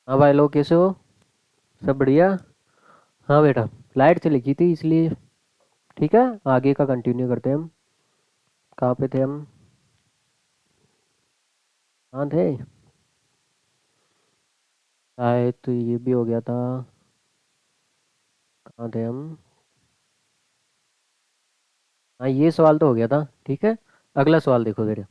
हाँ भाई लोग कैसे हो? सब बढ़िया। हाँ बेटा, लाइट चली गई थी इसलिए। ठीक है, आगे का कंटिन्यू करते हैं हम। कहाँ पे थे हम? हाँ थे। शायद तो ये भी हो गया था। कहाँ थे हम? हाँ ये सवाल तो हो गया था। ठीक है, अगला सवाल देखो जरा।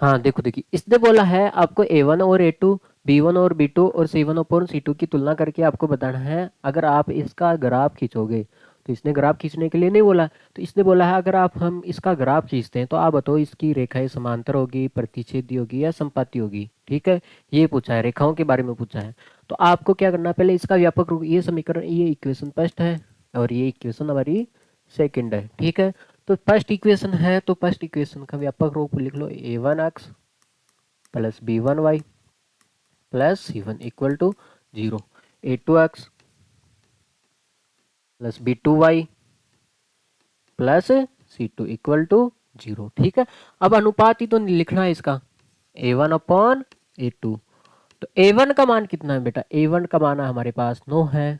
हाँ देखो देखिए, इसने बोला है आपको A1 और A2, B1 और B2 और C1 और C2 की तुलना करके आपको बताना है। अगर आप इसका ग्राफ खींचोगे, तो इसने ग्राफ खींचने के लिए नहीं बोला। तो इसने बोला है अगर आप हम इसका ग्राफ खींचते हैं तो आप बताओ इसकी रेखाएं समांतर होगी, प्रतिच्छेदी होगी या समपाती होगी। ठीक है, ये पूछा है, रेखाओं के बारे में पूछा है। तो आपको क्या करना है, पहले इसका व्यापक रूप, ये समीकरण, ये इक्वेशन फर्स्ट है और ये इक्वेशन हमारी सेकंड है। ठीक है, तो फर्स्ट इक्वेशन है तो फर्स्ट इक्वेशन का व्यापक रूप लिख लो A1x plus B1y plus C1 equal to 0, A2x plus B2y plus C2 equal to 0। ठीक है, अब अनुपात ही तो लिखना है इसका, A1 अपॉन A2। तो A1 का मान कितना है बेटा? A1 का मान हमारे पास 9 है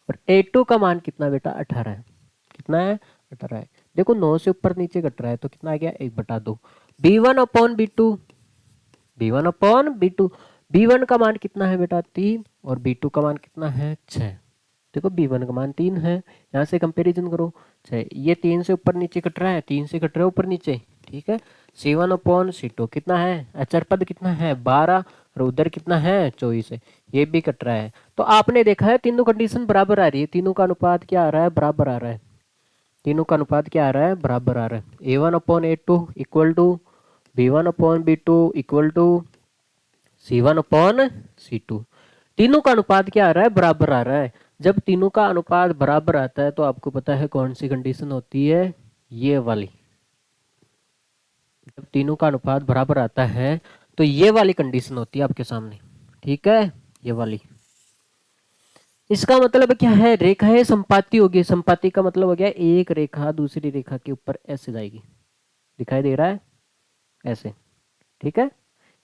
और A2 का मान कितना बेटा? 18 है। कितना है? 18 है। देखो 9 से ऊपर नीचे घट रहा है तो कितना आ गया? 1/2। B1 upon B2, B1 upon B2, B1 का मान कितना है बेटा? 3 और B2 का मान कितना है? 6। देखो B1 का मान 3 है, यहाँ से कंपैरिजन करो। 6, ये 3 से ऊपर नीचे कट रहा है, 3 से कट रहा है ऊपर नीचे। ठीक है, C1 अपॉन C2 कितना है? अचर पद कितना है? 12 और उधर कितना है? 24 है। ये भी कट रहा है। तो आपने देखा है तीनों कंडीशन बराबर आ रही है, तीनों का अनुपात क्या आ रहा है? बराबर आ रहा है। तीनों का अनुपात क्या आ रहा है? बराबर आ रहा है। A1 upon A2 equal to B1 upon B2 equal to C1 upon C2। तीनों का अनुपात क्या आ रहा है? बराबर आ रहा है। जब तीनों का अनुपात बराबर आता है तो आपको पता है कौन सी कंडीशन होती है? ये वाली। जब तीनों का अनुपात बराबर आता है तो ये वाली कंडीशन होती है आपके सामने। ठीक है, ये वाली। इसका मतलब क्या है? रेखाएं संपाती होगी। संपाती का मतलब हो गया एक रेखा दूसरी रेखा के ऊपर ऐसे जाएगी। दिखाई दे रहा है? ऐसे। ठीक है,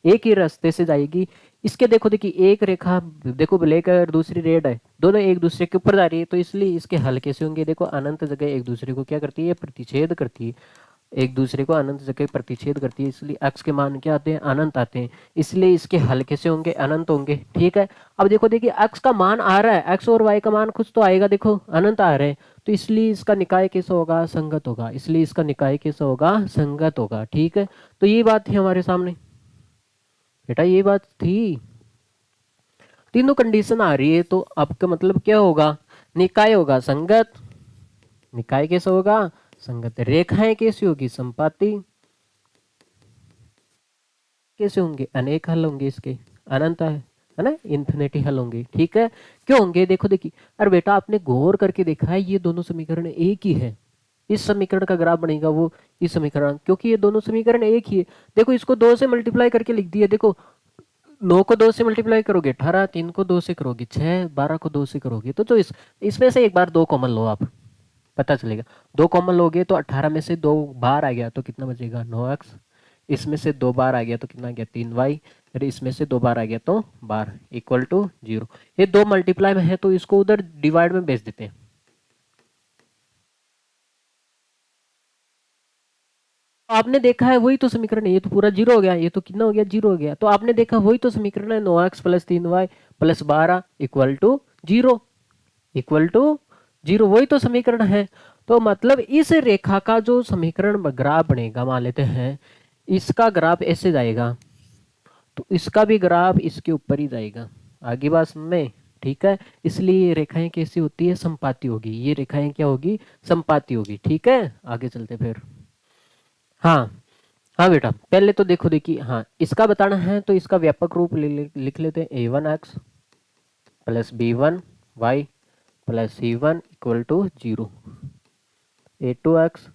एक ही रास्ते से जाएगी। इसके देखो देखिए, एक रेखा देखो ब्लैक है और दूसरी रेड है, दोनों एक दूसरे के ऊपर जा रही है, तो इसलिए इसके हल कैसे होंगे? देखो अनंत जगह एक दूसरे को क्या करती है? प्रतिच्छेद करती है। एक दूसरे को अनंत जगह प्रतिच्छेद करती है, इसलिए x के मान क्या आते हैं? अनंत आते हैं। इसलिए इसके हल कैसे होंगे? अनंत होंगे। ठीक है, अब देखो देखिए, x का मान आ रहा है, x और y का मान कुछ तो आएगा, देखो अनंत आ रहे हैं। तो इसलिए इसका निकाय कैसा होगा? संगत होगा। इसलिए इसका निकाय कैसा होगा? संगत होगा। ठीक है, तो ये बात थी हमारे सामने बेटा, ये बात थी। तीनों कंडीशन आ रही है तो आपका मतलब क्या होगा? निकाय होगा संगत। निकाय कैसा होगा? संगत। रेखाएं कैसी होगी? संपाती। कैसे होंगे? अनेक हल होंगे इसके, अनंत है ना, इन्फिनिटी हल होंगे। ठीक है, क्यों होंगे? देखो देखिए, अरे बेटा आपने गौर करके देखा है ये दोनों समीकरण एक ही है। इस समीकरण का ग्राफ बनेगा वो इस समीकरण, क्योंकि ये दोनों समीकरण एक ही है। देखो इसको 2 से मल्टीप्लाई करके लिख दिया। देखो 9 को 2 से मल्टीप्लाई करोगे 18, 3 को 2 से करोगे 6, 12 को 2 से करोगे तो इसमें से एक बार 2 कॉमन लो आप, पता चलेगा। 2 कॉमन लोगे तो 18 में से 2 बार आ गया तो कितना बचेगा? 9x। इसमें से 2 बार आ गया तो कितना गया? 3y। और इसमें से 2 बार आ गया तो बार इक्वल टू 0। ये 2 मल्टीप्लाई में है तो इसको उधर डिवाइड में भेज देते हैं। आपने देखा है वही तो समीकरण है, ये तो पूरा 0 हो गया, ये तो कितना हो गया? 0 हो गया। तो आपने देखा वही तो समीकरण है, 9x plus 3y plus 12 equal to 0। Equal to 0, वही तो समीकरण है। तो मतलब इस रेखा का जो समीकरण ग्राफ बनेगा, मान लेते हैं इसका ग्राफ ऐसे जाएगा तो इसका भी ग्राफ इसके ऊपर ही जाएगा। आगे बात समझ में? ठीक है, इसलिए ये रेखाएं कैसी होती है? संपाती होगी। ये रेखाएं क्या होगी? संपाती होगी। ठीक है, आगे चलते फिर। हाँ हाँ बेटा, पहले तो देखो देखिए, हाँ इसका बताना है तो इसका व्यापक रूप लिख लेते हैं। A1x plus B1y plus C1 equal to 0, A2x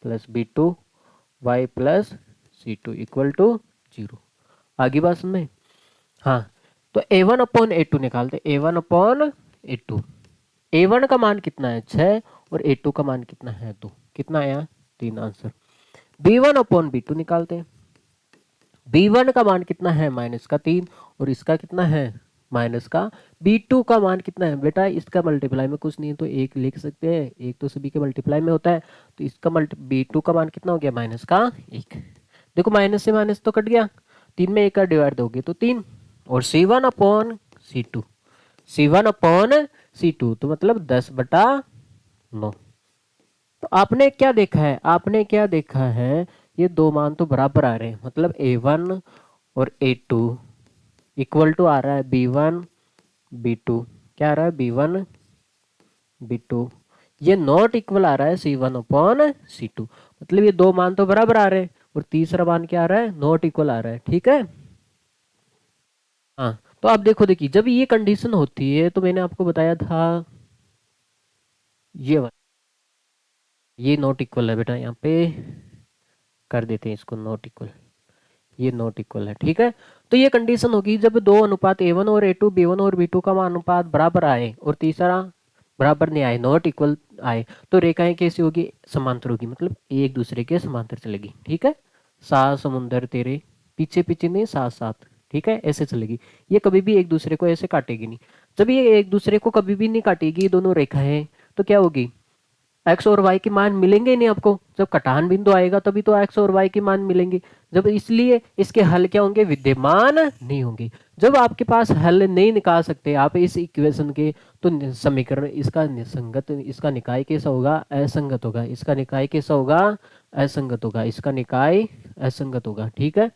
plus B2y plus C2 equal to 0। आगे बात समझ? हाँ, तो A1 अपॉन A2 निकालते। A1 अपॉन A2, A1 का मान कितना है? 6 और A2 का मान कितना है? 2। कितना आया? 3 आंसर। B1 अपॉन B2 निकालते हैं। B1 का मान कितना है? -3 और इसका कितना है? माइनस का B2 का मान कितना है बेटा, इसका मल्टीप्लाई में कुछ नहीं है तो एक लिख सकते हैं, एक तो सभी के मल्टीप्लाई में होता है, तो इसका B2 का मान कितना हो गया, माइनस का एक। देखो माइनस से माइनस तो कट गया, 3 में 1 का डिवाइड दोगे तो 3, और C1/C2, C1/C2 तो मतलब 10/9। तो आपने क्या देखा है, आपने क्या देखा है, ये दो मान तो बराबर आ रहे हैं, मतलब A1 और A2 इक्वल टू आ रहा है B1 B2, क्या आ रहा है B1 B2, ये नॉट इक्वल आ रहा है C1/C2, मतलब ये दो मान तो बराबर आ रहे हैं, और तीसरा मान क्या आ रहा है, नॉट इक्वल आ रहा है, ठीक है। हाँ, तो आप देखो, देखिए जब ये कंडीशन होती है तो मैंने आपको बताया था ये ये नॉट इक्वल है बेटा, यहाँ पे कर देते हैं इसको नॉट इक्वल, ये नॉट इक्वल है, ठीक है। तो ये कंडीशन होगी जब दो अनुपात A1 और A2, B1 और B2 का अनुपात बराबर आए और तीसरा बराबर नहीं आए, नॉट इक्वल आए, तो रेखाएं कैसी होगी, समांतर होगी, मतलब एक दूसरे के समांतर चलेगी, ठीक है। सात समुंदर तेरे पीछे पीछे नहीं, साथ साथ, ठीक है, ऐसे चलेगी। ये कभी भी एक दूसरे को ऐसे काटेगी नहीं। जब ये एक दूसरे को कभी भी नहीं काटेगी ये दोनों रेखाएं, तो क्या होगी, एक्स और वाई के मान मिलेंगे ही नहीं आपको, जब कटान बिंदु आएगा तभी तो एक्स और वाई के मान मिलेंगे, जब इसलिए इसके हल क्या होंगे, विद्यमान नहीं होंगे। जब आपके पास हल नहीं निकाल सकते आप इस इक्वेशन के, तो समीकरण इसका निसंगत, इसका निकाय कैसा होगा, असंगत होगा, इसका निकाय कैसा होगा, असंगत होगा, इसका निकाय असंगत होगा, ठीक है।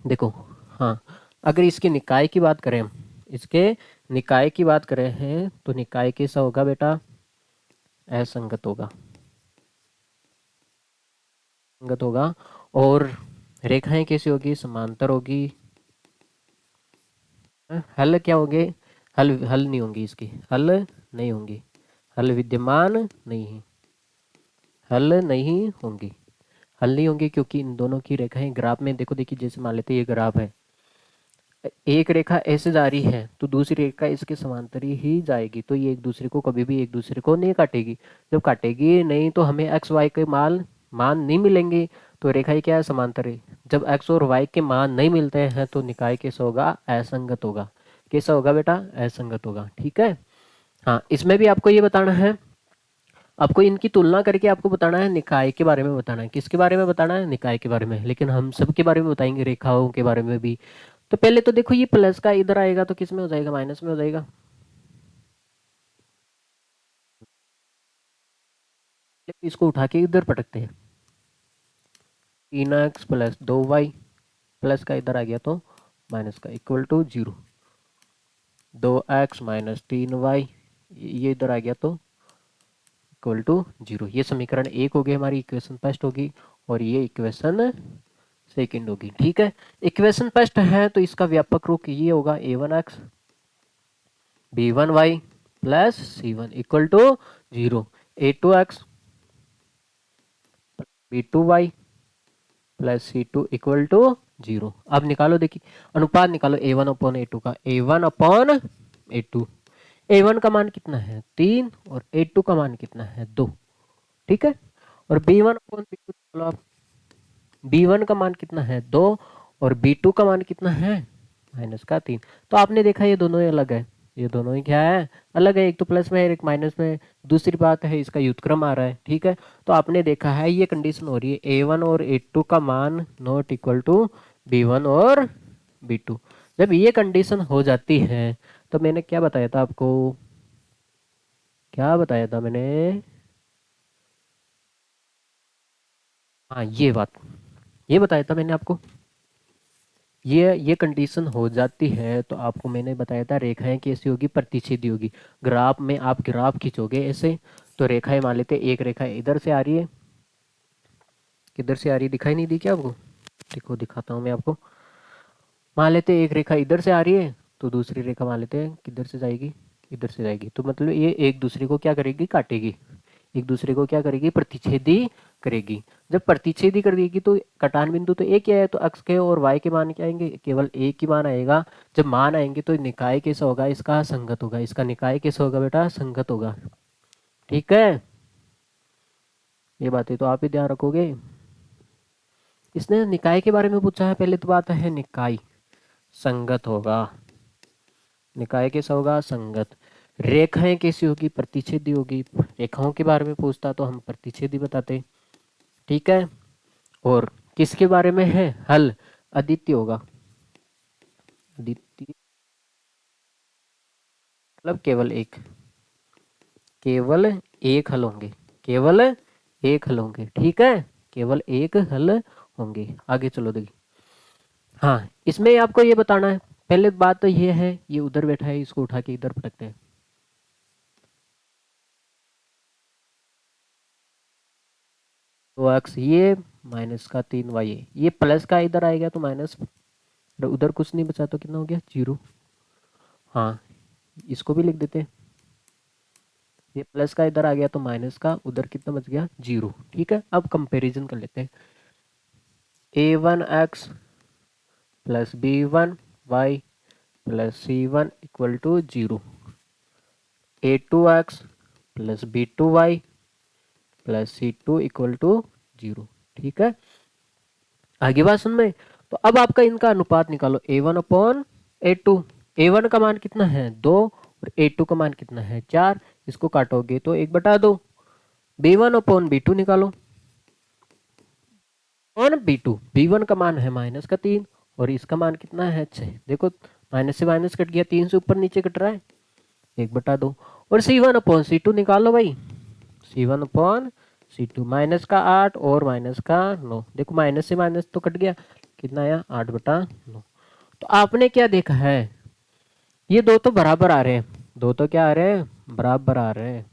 देखो, हाँ, अगर इसके निकाय की बात करें, इसके निकाय की बात करें हैं तो निकाय कैसा होगा बेटा, असंगत होगा, संगत होगा। और रेखाएं कैसी होगी, समांतर होगी। हल क्या होंगे, हल हल नहीं होंगी, इसकी हल नहीं होंगी, हल विद्यमान नहीं है, हल नहीं होंगी, हल नहीं होंगी, क्योंकि इन दोनों की रेखाएं ग्राफ में देखो, देखिए जैसे मान लेते ये ग्राफ है, एक रेखा ऐसे जा रही है तो दूसरी रेखा इसके समांतर ही जाएगी, तो ये एक दूसरे को कभी भी एक दूसरे को नहीं काटेगी। जब काटेगी नहीं तो हमें एक्स वाई के मान मान नहीं मिलेंगे, तो रेखा ही क्या है, समांतर है। जब एक्स और वाई के मान नहीं मिलते हैं तो निकाय कैसा होगा, असंगत होगा। कैसा होगा बेटा, असंगत होगा, ठीक है। हाँ, इसमें भी आपको ये बताना है, आपको इनकी तुलना करके आपको बताना है, निकाय के बारे में बताना है, किसके बारे में बताना है, निकाय के बारे में, लेकिन हम सबके बारे में बताएंगे, रेखाओं के बारे में भी। तो पहले तो देखो ये प्लस का इधर आएगा तो किस में हो जाएगा, माइनस में हो जाएगा। इसको उठा के इधर पटकते हैं, 3x प्लस 2y, प्लस का इधर आ गया तो माइनस का, equal to 0, 2x minus 3y, ये इधर आ गया तो इक्वल टू 0। ये समीकरण एक हो गई, हमारी इक्वेशन फर्स्ट होगी, और ये इक्वेशन सेकंड होगी, ठीक है। इक्वेशन फर्स्ट है तो इसका व्यापक रूप ये होगा, a1x b1y plus c1 equal to 0, a2x b2y plus C2 equal to 0। अब निकालो, देखिए अनुपात निकालो A1/A2 का, A1/A2, A1 का मान कितना है 3, और A2 का मान कितना है 2, ठीक है। और B1/B2 निकालो आप, B1 का मान कितना है 2, और B2 का मान कितना है -3। तो आपने देखा ये दोनों ही अलग है, ये दोनों ही क्या है, अलग है, एक तो प्लस में है एक माइनस में है। दूसरी बात है इसका व्युत्क्रम आ रहा है, ठीक है। तो आपने देखा है ये कंडीशन हो रही है, A1 और A2 का मान नॉट इक्वल टू B1 और B2। जब ये कंडीशन हो जाती है तो मैंने क्या बताया था आपको, क्या बताया था मैंने, हाँ ये बात, ये बताया था मैंने आपको, ये कंडीशन हो जाती है तो आपको मैंने बताया था रेखाएं कैसी होगी, प्रतिच्छेदी होगी। ग्राफ में आप ग्राफ खींचोगे ऐसे, तो रेखाएं मान लेते, एक रेखा इधर से आ रही है, किधर से आ रही है, दिखाई नहीं दी क्या आपको, देखो दिखाता हूँ मैं आपको। मान लेते एक रेखा इधर से आ रही है, तो दूसरी रेखा मान लेते हैं किधर से जाएगी, इधर से जाएगी, तो मतलब ये एक दूसरे को क्या करेगी, काटेगी, एक दूसरे को क्या करेगी, प्रतिच्छेदी करेगी। जब प्रतिच्छेदी करेगी तो कटान बिंदु तो एक ही है, तो अक्ष के और वाई के मान क्या आएंगे, केवल एक ही मान आएगा। जब मान आएंगे तो निकाय कैसा होगा, इसका संगत होगा, इसका निकाय कैसा होगा बेटा, संगत होगा, ठीक है। ये बातें तो आप ही ध्यान रखोगे। इसने निकाय के बारे में पूछा है, पहले तो बात है निकाय संगत होगा, निकाय कैसा होगा, संगत। रेखाएं कैसी होगी, प्रतिच्छेदी होगी। रेखाओं के बारे में पूछता तो हम प्रतिच्छेदी बताते, ठीक है। और किसके बारे में है, हल, अद्वितीय होगा। अद्वितीय मतलब केवल एक हल होंगे, केवल एक हल होंगे, ठीक है, केवल एक हल होंगे। आगे चलो देखिए। हाँ, इसमें आपको ये बताना है, पहले बात तो ये है, ये उधर बैठा है, इसको उठा के इधर पटकते हैं। तो एक्स ये माइनस का 3y है, ये प्लस का इधर आएगा तो माइनस, उधर कुछ नहीं बचा तो कितना हो गया, 0। हाँ, इसको भी लिख देते हैं, ये प्लस का इधर आ गया तो माइनस का उधर कितना बच गया, 0, ठीक है। अब कंपैरिजन कर लेते हैं। a1x plus b1y plus c1 equal to 0, a2x plus b2y plus c2 equal to 0, ठीक है। आगे बात सुन में, तो अब आपका इनका अनुपात निकालो, a1 अपॉन a2। a1 का मान कितना है, 2, और a2 का मान कितना है, 4। इसको काटोगे तो 1/2। b1 अपॉन b2 निकालो, और b1 का मान है माइनस का 3, और इसका मान कितना है, 6। देखो माइनस से माइनस कट गया, 3 से ऊपर नीचे कट रहा है, 1/2। और c1 अपॉन c2 निकालो भाई, c1 अपॉन c2, माइनस का 8 और माइनस का 9। देखो माइनस से माइनस तो कट गया, कितना आया, 8/9। तो आपने क्या देखा है, ये दो तो बराबर आ रहे हैं, दो तो क्या आ रहे हैं, बराबर आ रहे हैं।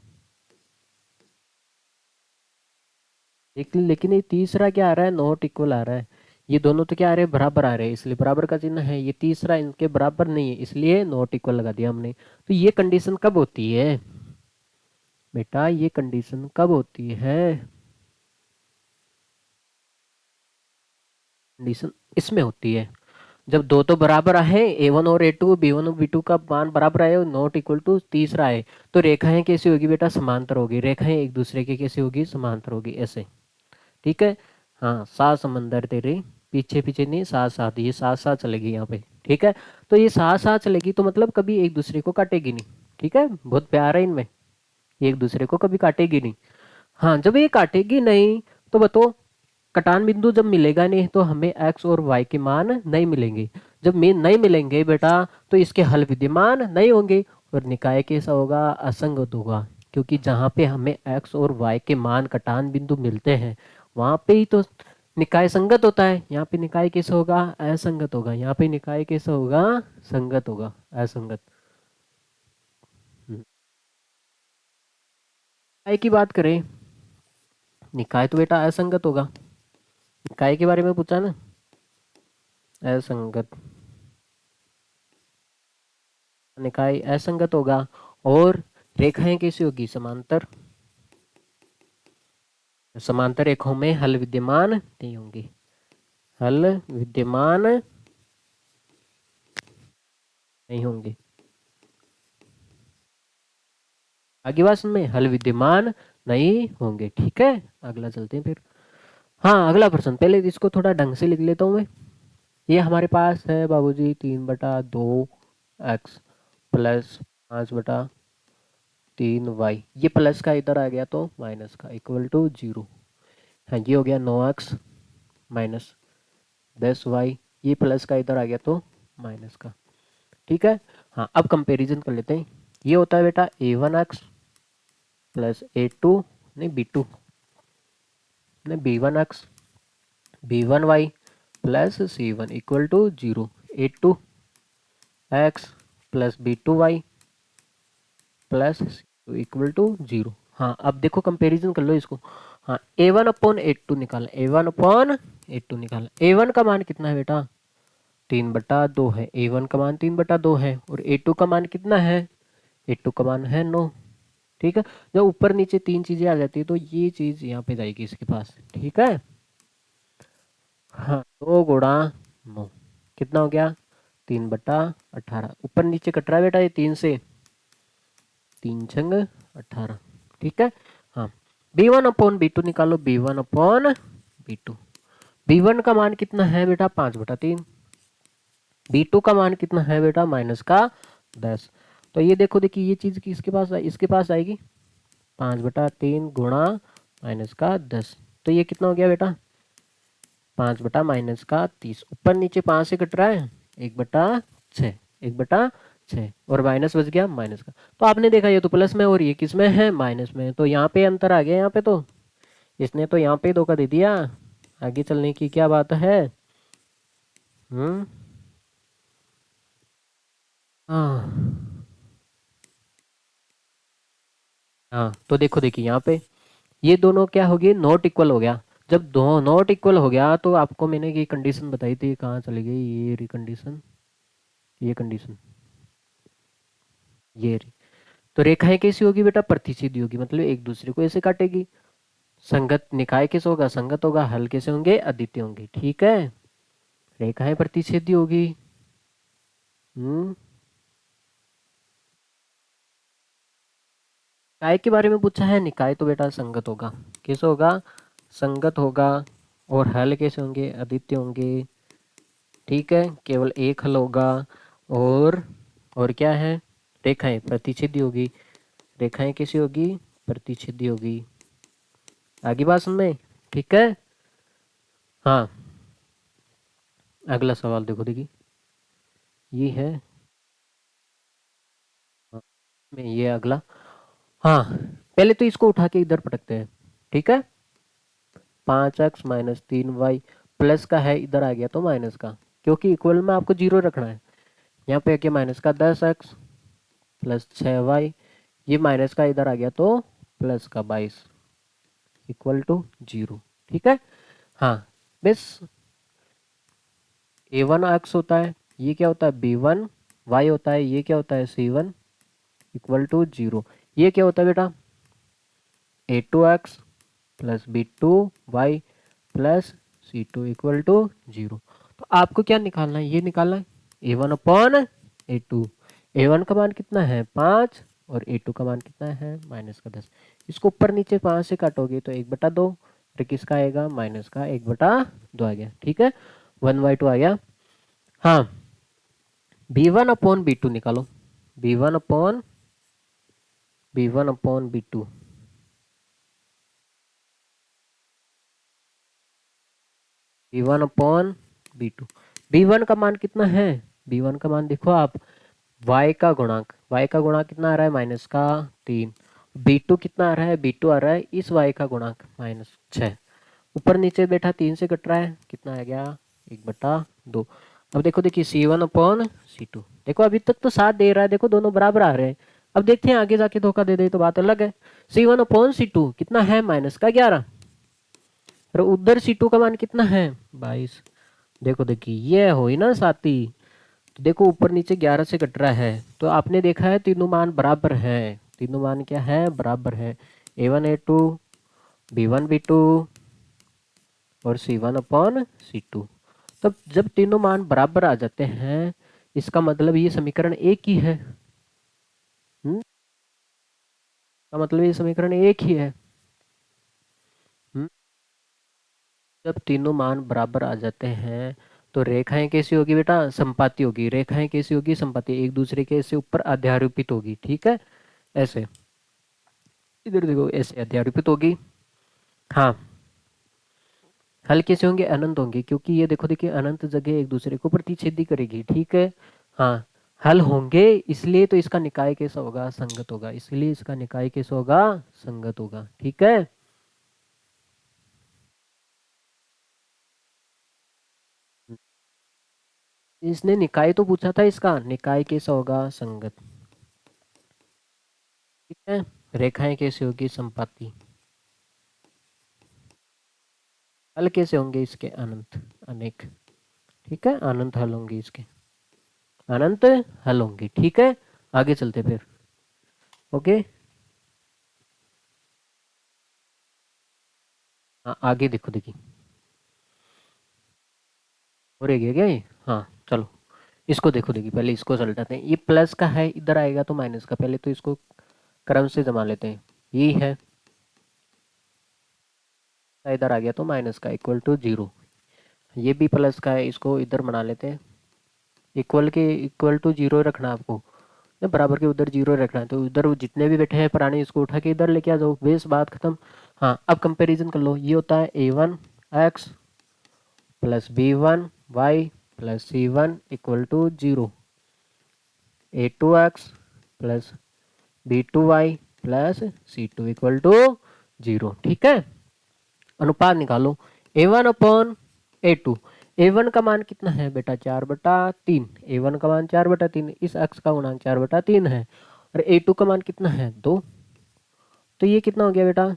लेकिन ये तीसरा क्या आ रहा है, नॉट इक्वल आ रहा है। ये दोनों तो क्या आ रहे हैं, बराबर आ रहे हैं, इसलिए बराबर का चिन्ह है। ये तीसरा इनके बराबर नहीं है, इसलिए नॉट इक्वल लगा दिया हमने। तो ये कंडीशन कब होती है बेटा, ये कंडीशन कब होती है, कंडीशन इसमें होती है जब दो तो बराबर आए, a1 और a2, b1 और b2 का मान बराबर आए, नॉट इक्वल टू तीसरा है। तो रेखाएं कैसी होगी बेटा, समांतर होगी। रेखाएं एक दूसरे के कैसी होगी, समांतर होगी, ऐसे, ठीक है। हाँ, सात समंदर तेरे पीछे पीछे नहीं, साथ साथ, ये साथ साथ चलेगी यहाँ पे, ठीक है। तो ये साथ साथ चलेगी तो मतलब कभी एक दूसरे को काटेगी नहीं, ठीक है। बहुत प्यार है इनमें, एक दूसरे को कभी काटेगी नहीं। हाँ, जब ये काटेगी नहीं तो बताओ, कटान बिंदु जब मिलेगा नहीं तो हमें x और y के मान नहीं मिलेंगे। जब में नहीं मिलेंगे बेटा तो इसके हल विद्यमान नहीं होंगे, और निकाय कैसा होगा, असंगत होगा। क्योंकि जहाँ पे हमें x और y के मान कटान बिंदु मिलते हैं, वहाँ पे ही तो निकाय संगत होता है। यहाँ पे निकाय कैसा होगा, असंगत होगा। यहाँ पे निकाय कैसा होगा, संगत होगा, असंगत। निकाय की बात करें, निकाय तो बेटा असंगत होगा। निकाय के बारे में पूछा ना, असंगत, निकाय असंगत होगा। और रेखाएं कैसी होगी, समांतर। समांतर रेखाओं में हल विद्यमान नहीं होंगे, हल विद्यमान नहीं होंगे। आगे बात में, हल विद्यमान नहीं होंगे, ठीक है। अगला चलते हैं फिर। हाँ, अगला प्रश्न, पहले इसको थोड़ा ढंग से लिख लेता हूँ मैं। ये हमारे पास है बाबूजी 3/2 x प्लस 5/3y। ये प्लस का इधर आ गया तो माइनस का इक्वल टू 0। हाँ, ये हो गया 9x माइनस 10y। ये प्लस का इधर आ गया तो माइनस का, ठीक है। हाँ, अब कंपैरिजन कर लेते हैं। ये होता है बेटा a1x प्लस a2, नहीं b2, नहीं b1x b1y plus c1 equal to 0, a2x plus b2y plus c2 equal to 0। हाँ, अब देखो कंपैरिजन कर लो इसको। हाँ, a1 अपॉन a2 निकाला, a1 अपॉन a2 निकाला। a1 का मान कितना है बेटा, 3/2 है। a1 का मान 3/2 है, और a2 का मान कितना है, a2 का मान है 9, ठीक है। जब ऊपर नीचे तीन चीजें आ जाती है तो ये चीज यहाँ पे जाएगी इसके पास, ठीक है। हाँ, 2 × 9 कितना हो गया, 3/18। ऊपर नीचे कट रहा है बेटा ये 3 से, 3×18, ठीक है। हाँ, b1 अपॉन b2 निकालो, b1 अपॉन b2। b1 का मान कितना है बेटा, 5/3। b2 का मान कितना है बेटा, -का 10। तो ये देखो, देखिए ये चीज़ किसके पास इसके पास आएगी, 5/3 गुणा माइनस का 10। तो ये कितना हो गया बेटा, 5/-30। ऊपर नीचे 5 से कट रहा है, 1/6, 1/6, और माइनस बच गया माइनस का। तो आपने देखा ये तो प्लस में और ये किस में है, माइनस में। तो यहाँ पे अंतर आ गया, यहाँ पे तो इसने तो यहाँ पे धोखा दे दिया। आगे चलने की क्या बात है। हम्म। हाँ हाँ, तो देखो देखिए यहाँ पे ये दोनों क्या हो गए, नॉट इक्वल हो गया। जब दो नॉट इक्वल हो गया तो आपको मैंने ये कंडीशन बताई थी, कहाँ चली गई ये कंडीशन, ये कंडीशन, ये रही। तो रेखाएं कैसी होगी बेटा, प्रतिच्छेदी होगी, मतलब एक दूसरे को ऐसे काटेगी। संगत निकाय कैसे होगा, संगत होगा। हल कैसे होंगे, अद्वितीय होंगे। ठीक है, रेखाएं प्रतिच्छेदी होगी। हम्म। काय के बारे में पूछा है, निकाय तो बेटा संगत होगा। कैसे होगा, संगत होगा। और हल कैसे होंगे, अद्वितीय होंगे। ठीक है, केवल एक हल होगा। और क्या है, रेखाएं प्रतिच्छेदी होगी। रेखाएं कैसी होगी, प्रतिच्छेदी होगी। आगे बात समझ में, ठीक है। हाँ, अगला सवाल देखो, देखिए ये है, हाँ, में ये अगला। हाँ, पहले तो इसको उठा के इधर पटकते हैं। ठीक है, 5x-3y प्लस का है, इधर आ गया तो माइनस का, क्योंकि इक्वल में आपको जीरो रखना है। यहाँ पे आ गया माइनस का 10x प्लस 6y, ये माइनस का इधर आ गया तो प्लस का 22 इक्वल टू 0। ठीक है। हाँ, बस a1x होता है, ये क्या होता है b1y होता है, ये क्या होता है c1 इक्वल टू 0। ये क्या होता है बेटा, a2x plus b2y plus c2 equal to 0। तो आपको क्या निकालना है, ये निकालना है a1/a2। a1 का मान कितना है 5, और a2 का मान कितना है -10। इसको ऊपर नीचे 5 से काटोगे तो 1/2, और किसका आएगा, माइनस का 1/2 आ गया। ठीक है, 1/2 आ गया। हाँ, b1/b2 निकालो, b1/b2। b1/b2, b1 का मान कितना है, b1 का मान देखो आप, y का गुणांक, y का गुणांक कितना आ रहा है -3। b2 कितना आ रहा है, b2 आ रहा है इस y का गुणांक -6। ऊपर नीचे बैठा 3 से कट रहा है, कितना आ गया 1/2। अब देखो, देखिए c1/c2, देखो अभी तक तो साथ दे रहा है, देखो दोनों बराबर आ रहे हैं। अब देखते हैं आगे जाके धोखा दे दे तो बात अलग है। c1/c2 कितना है -11, और उधर c2 का मान कितना है 22। देखो देखिए ये हो ही ना साथी। तो देखो ऊपर नीचे 11 से कट रहा है, तो आपने देखा है तीनों मान बराबर हैं। तीनों मान क्या है, बराबर है। a1 a2, b1 b2, और c1/c2। तब जब तीनों मान बराबर आ जाते हैं, इसका मतलब ये समीकरण एक ही है। का मतलब ये समीकरण एक ही है। हम्म? जब तीनों मान बराबर आ जाते हैं तो रेखाएं कैसी होगी बेटा, संपाती होगी। रेखाएं कैसी होगी, संपाती, एक दूसरे के ऐसे ऊपर अध्यारोपित होगी। ठीक है, ऐसे, इधर देखो ऐसे अध्यारोपित होगी। हाँ, हल कैसे होंगे, अनंत होंगे, क्योंकि ये देखो देखिए अनंत जगह एक दूसरे को प्रतिच्छेदी करेगी। ठीक है। हाँ, हल होंगे, इसलिए तो इसका निकाय कैसा होगा, संगत होगा। इसलिए इसका निकाय कैसा होगा, संगत होगा। ठीक है। इसने निकाय तो पूछा था, इसका निकाय कैसा होगा, संगत। ठीक है, रेखाएं कैसे होगी, संपाती। हल कैसे होंगे इसके, अनंत, अनेक। ठीक है, अनंत हल होंगे इसके, अनंत हल होंगे। ठीक है, आगे चलते फिर। ओके। हाँ, आगे देखो, देखिए हो रही है क्या ये। हाँ चलो, इसको देखो, देखिए पहले इसको सलटाते हैं। ये प्लस का है, इधर आएगा तो माइनस का, पहले तो इसको क्रम से जमा लेते हैं। ये है, इधर आ गया तो माइनस का इक्वल टू 0। ये भी प्लस का है, इसको इधर बना लेते हैं। इक्वल के इक्वल टू 0 रखना आपको। बराबर के उधर 0 रखना है, तो उधर जितने भी बैठे हैं पुराने इसको उठा के इधर लेके आ जाओ, बेस बात खत्म। हाँ अब कंपैरिजन कर लो, ये होता है a1x plus b1y plus c1 equal to 0, a2x plus b2y plus c2 equal to 0। ठीक है, अनुपात निकालो a1 अपॉन a2। a1 का मान कितना है बेटा 4/3, a1 का मान 4/3, इस अक्ष का गुणांक 4/3 है, और a2 का मान कितना है 2, तो ये कितना हो गया बेटा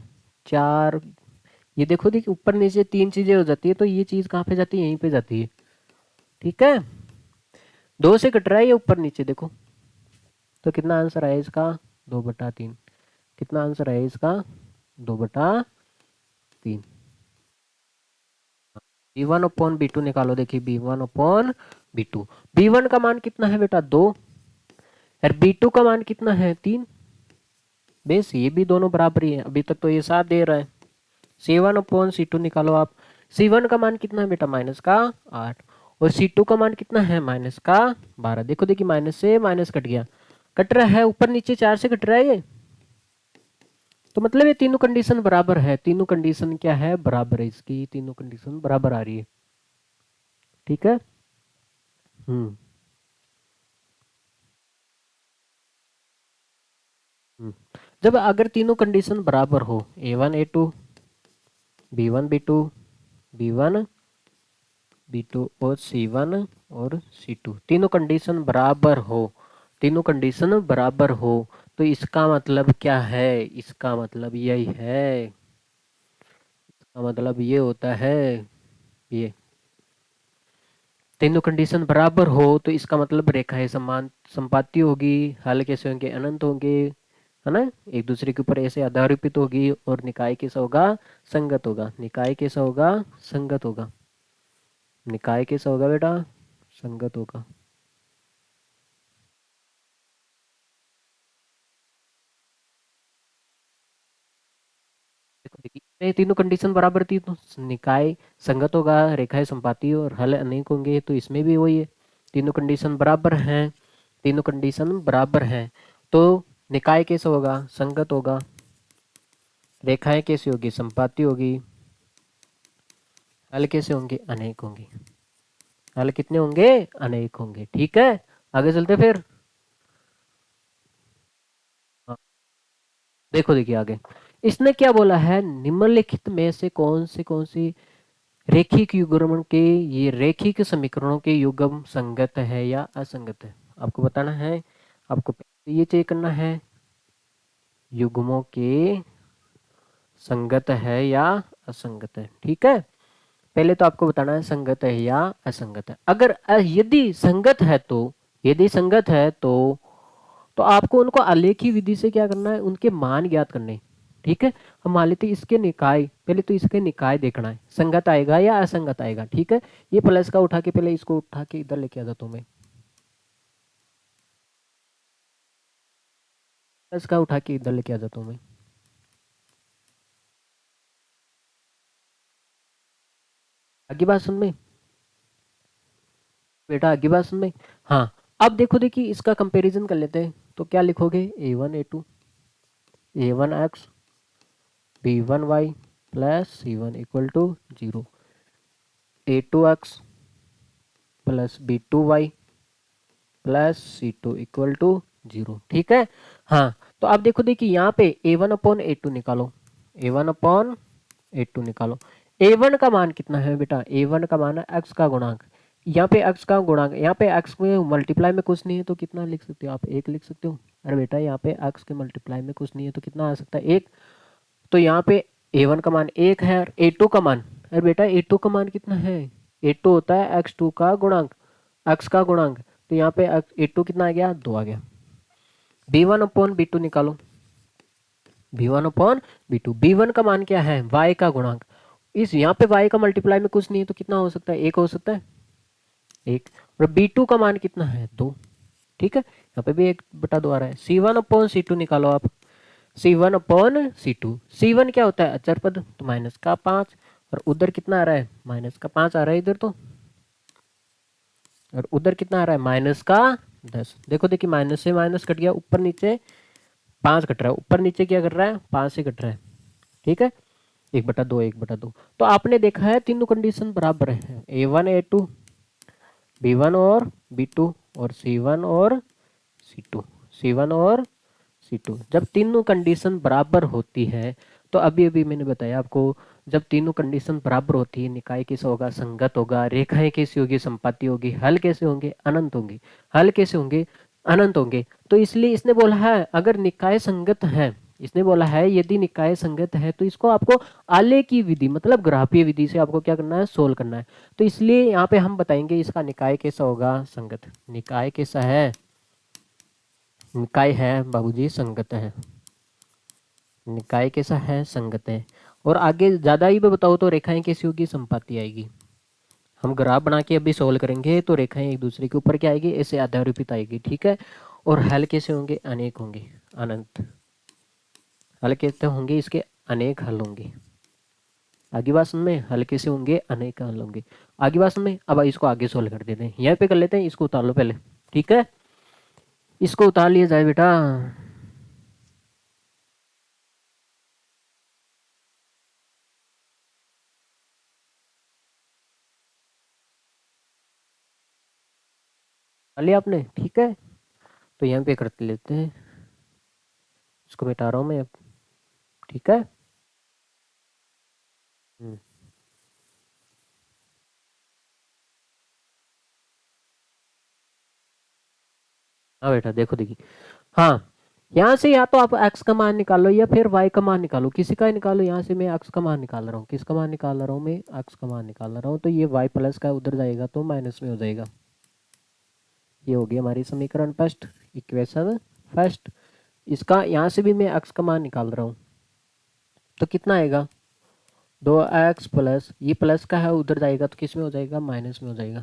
4। ये देखो देखिए ऊपर नीचे तीन चीजें हो जाती है, तो ये चीज कहाँ पे जाती है, यहीं पे जाती है। ठीक है, 2 से कट रहा है ये ऊपर नीचे देखो, तो कितना आंसर है इसका 2/3। कितना आंसर है इसका 2/3। b1 अपॉन b2 निकालो, देखिए b1 अपॉन b2, b1 का मान कितना है बेटा 2, और b2 का मान कितना है 3। बेस ये भी दोनों बराबर ही है, अभी तक तो ये 7 दे रहा है। c1 अपॉन c2 निकालो आप, c1 का मान कितना है बेटा -8, और c2 का मान कितना है -12। देखो देखिए माइनस से माइनस कट गया, कट रहा है ऊपर नीचे 4 से कट रहा है ये, तो मतलब ये तीनों कंडीशन बराबर है, तीनों कंडीशन क्या है बराबर है, इसकी तीनों कंडीशन बराबर आ रही है। ठीक है, हम्म हम्म। जब अगर तीनों कंडीशन बराबर हो, a1 a2 b1 b2 b1 b2 और c1 और c2 तीनों कंडीशन बराबर हो, तीनों कंडीशन बराबर हो, तो इसका मतलब क्या है, इसका मतलब यही है, इसका मतलब ये होता है, ये तीनों कंडीशन बराबर हो तो इसका मतलब रेखाएं समान संपाती होगी, हल कैसे होंगे अनंत होंगे, है ना, एक दूसरे के ऊपर ऐसे आधारित होगी, और निकाय कैसा होगा संगत होगा, निकाय कैसा होगा संगत होगा, निकाय कैसा होगा बेटा संगत होगा। देखो देखिए ये तीनों कंडीशन बराबर थी तो निकाय संगत होगा, रेखाएं संपाती और हल अनेक होंगे, तो इसमें भी वही है, तीनों कंडीशन बराबर हैं, तीनों कंडीशन बराबर हैं, तो निकाय कैसे होगा संगत होगा, रेखाएं कैसी होगी संपाती होगी, हल कैसे होंगे अनेक होंगे, हल कितने होंगे अनेक होंगे। ठीक है, आगे चलते फिर। हाँ, देखो देखिए आगे इसने क्या बोला है, निम्नलिखित में से कौन सी रेखिक युग्मन के, ये रेखिक समीकरणों के युग्म संगत है या असंगत है, आपको बताना है, आपको ये चेक करना है युग्मों के संगत है या असंगत है। ठीक है, पहले तो आपको बताना है संगत है या असंगत है। अगर यदि संगत है तो, यदि संगत है तो आपको उनको आलेखी विधि से क्या करना है, उनके मान ज्ञात करने हैं। ठीक है, हम मान लेते हैं इसके निकाय, पहले तो इसके निकाय देखना है संगत आएगा या असंगत आएगा। ठीक है, ये प्लस का उठा के पहले इसको उठा के इधर लेके आ जाता हूँ मैं, प्लस का उठा के इधर लेके आ जाता हूँ मैं। आगे बात सुन में बेटा, आगे बात सुन में। हाँ, अब देखो देखिए इसका कंपैरिजन कर लेते हैं, तो क्या लिखोगे a1 a2 a1x b1y plus c1 equal to 0, a2x plus b2y plus c2 equal to 0। ठीक है, हाँ तो आप देखो देखिए यहाँ पे a1 अपॉन a2 निकालो, a1 अपॉन a2 निकालो, a1 का मान कितना है बेटा, a1 का मान है x का गुणांक, यहाँ पे x का गुणांक, यहाँ पे x में मल्टीप्लाई में कुछ नहीं है तो कितना लिख सकते हो आप, एक लिख सकते हो। अरे बेटा यहाँ पे x के मल्टीप्लाई में कुछ नहीं है तो कितना आ सकता है एक, तो यहाँ पे a1 का मान 1 है, और a2 का मान, अरे बेटा a2 का मान कितना है, a2 होता है x2 का गुणांक, x का गुणांक, तो यहाँ पे a2 कितना आ गया 2 आ गया। b1 अपॉन b2 निकालो, b1 अपॉन b2, b1 का मान क्या है y का गुणांक, इस यहाँ पे y का मल्टीप्लाई में कुछ नहीं है तो कितना हो सकता है एक हो सकता है एक, और b2 का मान कितना है 2। ठीक है, यहाँ पे भी 1/2 आ रहा है। c1 अपॉन c2 निकालो आप, c1 अपॉन c2, c1 क्या होता है अचर पद, तो -5, और उधर कितना आ रहा है -5 आ रहा है इधर तो, और उधर कितना आ रहा है -2। 10। देखो देखिए माइनस से माइनस कट गया, ऊपर नीचे 5 कट रहा है, ऊपर नीचे क्या कर रहा है 5 से कट रहा है। ठीक है 1/2 1/2। तो आपने देखा है तीनों कंडीशन बराबर है, A1 A2 B1 और B2 और C1 और C2 C1 और C2। जब तीनों कंडीशन बराबर होती है तो अभी अभी मैंने बताया आपको, जब तीनों कंडीशन बराबर होती है निकाय कैसा होगा, संगत होगा, रेखाएं कैसी होगी, संपाती होगी, हल कैसे होंगे, अनंत होंगे। हल कैसे होंगे, अनंत होंगे। तो इसलिए इसने बोला है अगर निकाय संगत है, इसने बोला है यदि निकाय संगत है तो इसको आपको आलेखी विधि मतलब ग्राफीय विधि से आपको क्या करना है, सोल्व करना है। तो इसलिए यहाँ पे हम बताएंगे इसका निकाय कैसा होगा, संगत। निकाय कैसा है, निकाय है बाबूजी संगत है। निकाय कैसा है, संगत है। और आगे ज्यादा ही मैं बताऊँ तो रेखाएं कैसी होगी, संपाती आएगी। हम ग्राफ बना के अभी सोल्व करेंगे तो रेखाएं एक दूसरे के ऊपर क्या आएगी, ऐसे आधारोपित आएगी। ठीक है। और हल कैसे होंगे, अनेक होंगे, अनंत। हल कैसे होंगे, इसके अनेक हल होंगे। आगे बात समझ में, हल कैसे होंगे, अनेक हल होंगे। आगे बात समझ में। अब इसको आगे सोल्व कर देते हैं, यहाँ पे कर लेते हैं, इसको उतार लो पहले। ठीक है इसको उतार लिया जाए बेटा। उतार लिया आपने, ठीक है। तो यहाँ पे करते लेते हैं, इसको मिटा रहा हूँ मैं अब। ठीक है। हम्म, हाँ बेटा देखो देखिए। हाँ यहाँ से या तो आप x का मान निकालो या फिर y का मान निकालो, किसी का ही निकालो। यहाँ से मैं x का मान निकाल रहा हूँ, किसका मान निकाल रहा हूँ मैं, x का मान निकाल रहा हूँ। तो ये y प्लस का उधर जाएगा तो माइनस में हो जाएगा। ये होगी हमारी समीकरण फर्स्ट, इक्वेशन फर्स्ट। इसका यहाँ से भी मैं x का मान निकाल रहा हूँ तो कितना आएगा, 2x प्लस, ये प्लस का है उधर जाएगा तो किस में हो जाएगा, माइनस में हो जाएगा।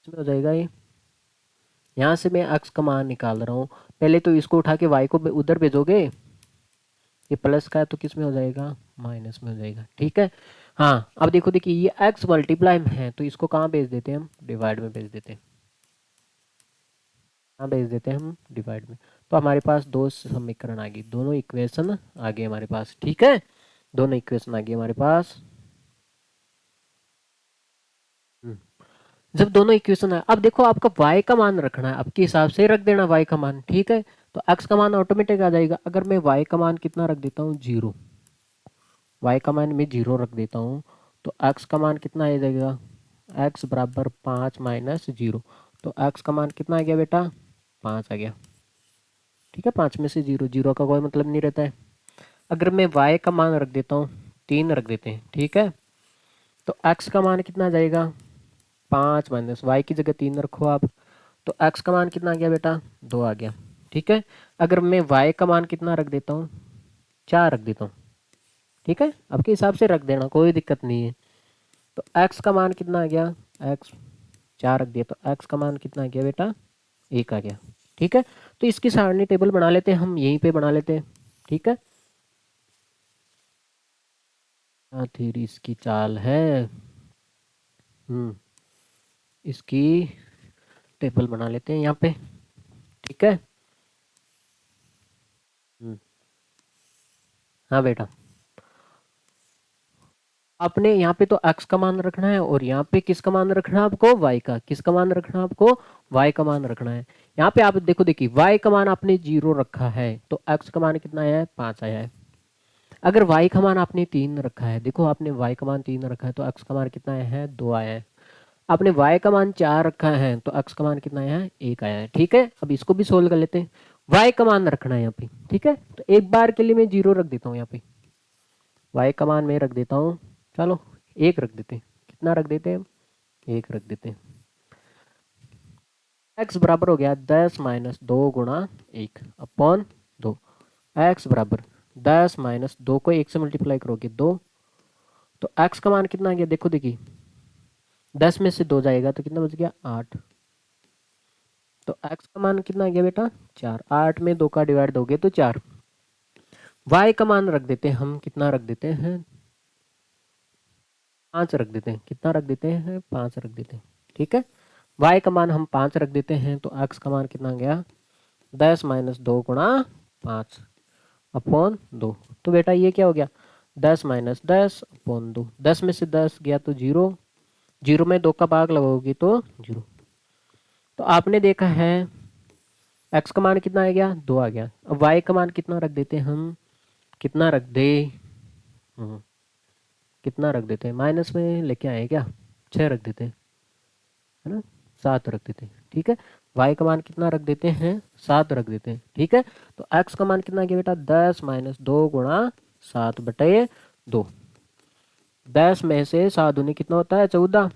किस में हो जाएगा ये, यहाँ से मैं x का मान निकाल रहा हूँ। पहले तो इसको उठा के y को उधर भेजोगे, ये प्लस का है तो किस में हो जाएगा, माइनस में हो जाएगा। ठीक है। हाँ अब देखो देखिए ये x मल्टीप्लाई में है तो इसको कहाँ भेज देते हैं हम, डिवाइड में भेज देते हैं। कहाँ भेज देते हैं हम, डिवाइड में। तो हमारे पास दो समीकरण आ गई, दोनों इक्वेशन आ गए हमारे पास। ठीक है दोनों इक्वेशन आ गई हमारे पास। हम्म, जब दोनों इक्वेशन है, अब देखो आपका y का मान रखना है, आपके हिसाब से रख देना y का मान। ठीक है तो x का मान ऑटोमेटिक आ जाएगा। अगर मैं y का मान कितना रख देता हूँ, 0, y का मान मैं 0 रख देता हूँ तो x का मान कितना आ जाएगा, x बराबर 5 माइनस 0। तो x का मान कितना आ गया बेटा, 5 आ गया। ठीक है 5 में से 0, 0 का कोई मतलब नहीं रहता है। अगर मैं y का मान रख देता हूँ, 3 रख देते हैं। ठीक है तो x का मान कितना आ जाएगा, 5 माइनस y की जगह 3 रखो आप, तो x का मान कितना आ गया बेटा, 2 आ गया। ठीक है अगर मैं y का मान कितना रख देता हूँ, 4 रख देता हूँ। ठीक है आपके हिसाब से रख देना, कोई दिक्कत नहीं है। तो x का मान कितना आ गया, x 4 रख दिया तो x का मान कितना आ गया बेटा, 1 आ गया। ठीक है तो इसकी सारणी टेबल बना लेते हैं हम, यहीं पे बना लेते हैं। ठीक है फिर इसकी चाल है, हम्म इसकी टेबल बना लेते हैं यहाँ पे। ठीक है हम्म, हाँ बेटा आपने यहाँ पे तो x का मान रखना है और यहाँ पे किसका मान रखना है आपको, y का। किसका मान रखना है आपको, y का मान रखना है। यहाँ पे आप देखो देखिए y का मान आपने 0 रखा है तो x का मान कितना आया है, 5 आया है। अगर y का मान आपने 3 रखा है, देखो आपने y का मान 3 रखा है तो x का मान कितना आया है, 2 आया है। आपने y का मान 4 रखा है तो x का मान कितना आया है, 1 आया है। ठीक है अब इसको भी सोल्व कर लेते हैं। y का मान रखना है यहाँ पे। ठीक है तो एक बार के लिए मैं 0 रख देता हूँ यहाँ पे, y का मान मैं रख देता हूँ, चलो 1 रख देते हैं। कितना रख देते हैं हम, 1 रख देते हैं। x बराबर हो गया 10 माइनस 2 गुणा 1 अपॉन 2। x बराबर 10 माइनस 2 को 1 से मल्टीप्लाई करोगे 2, तो x का मान कितना आ गया, देखो देखिए 10 में से 2 जाएगा तो कितना बच गया, 8। तो x का मान कितना आ गया बेटा, 4। 8 में 2 का डिवाइड दोगे तो 4। y का मान रख देते हैं हम, कितना रख देते हैं, 5 रख देते हैं। कितना रख देते हैं, 5 रख देते हैं। ठीक है y का मान हम 5 रख देते हैं तो x का मान कितना आ गया 10 माइनस 2 गुणा 5 अपॉन 2। तो बेटा ये क्या हो गया 10 माइनस 10 अपॉन 2। 10 में से 10 गया तो 0, 0 में 2 का भाग लगाओगी तो 0। तो आपने देखा है x का मान कितना आ गया 2 आ गया। अब y का मान कितना रख देते हैं हम, कितना रख दे, कितना रख देते हैं, माइनस में लेके आए क्या, 6 रख देते हैं, है ना, 7 रख देते हैं। ठीक है, y का मान कितना रख देते हैं 7 रख देते हैं। ठीक है, तो x का मान कितना आ गया बेटा 10 माइनस 2 गुणा 7 बटे 2। 10 में से 7 दूनी कितना होता है 14।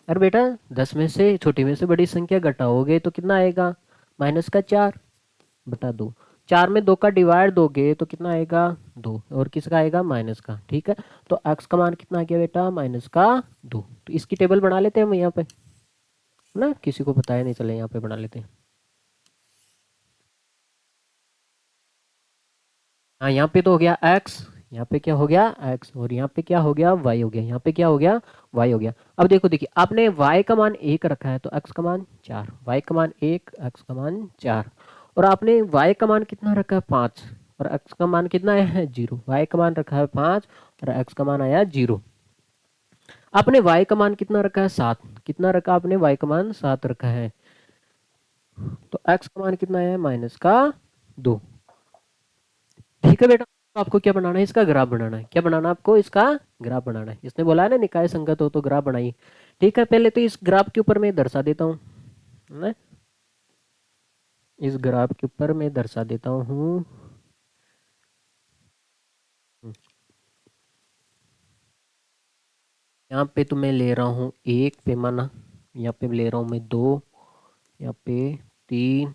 अरे बेटा 10 में से छोटी में से बड़ी संख्या घटाओगे तो कितना आएगा माइनस का 4 बटा 2। 4 में 2 का डिवाइड दोगे तो कितना आएगा 2, और किसका आएगा माइनस का। ठीक है, तो x का मान कितना आ गया बेटा माइनस का 2। तो इसकी टेबल बना लेते हैं हम यहाँ पे, है ना, किसी को पता है नहीं, चले यहाँ पे बना लेते हैं। हाँ यहाँ पे तो हो गया x, यहाँ पे क्या हो गया x, और यहाँ पे क्या हो गया y हो गया, यहाँ पे क्या हो गया y हो गया। अब देखो देखिए आपने y का मान 1 रखा है तो x का मान 4, y का मान 1 x का मान 4, और आपने y का मान कितना रखा है 5 और x का मान कितना आया है 0। y का मान रखा है 5 और x का मान आया 0। आपने y का मान कितना रखा है 7, कितना रखा आपने y का मान 7 रखा है, तो x का मान कितना आया है माइनस का 2। ठीक है बेटा, तो आपको क्या बनाना है इसका ग्राफ बनाना है। क्या बनाना है आपको इसका ग्राफ बनाना है। इसने बोला है ना निकाय संगत हो तो ग्राफ बनाइए। ठीक है, पहले तो इस ग्राफ के ऊपर मैं दर्शा देता हूँ ना, इस ग्राफ के ऊपर मैं दर्शा देता हूँ। यहाँ पे तो मैं ले रहा हूँ एक पैमाना, यहाँ पे ले रहा हूँ मैं 2, यहाँ पे 3,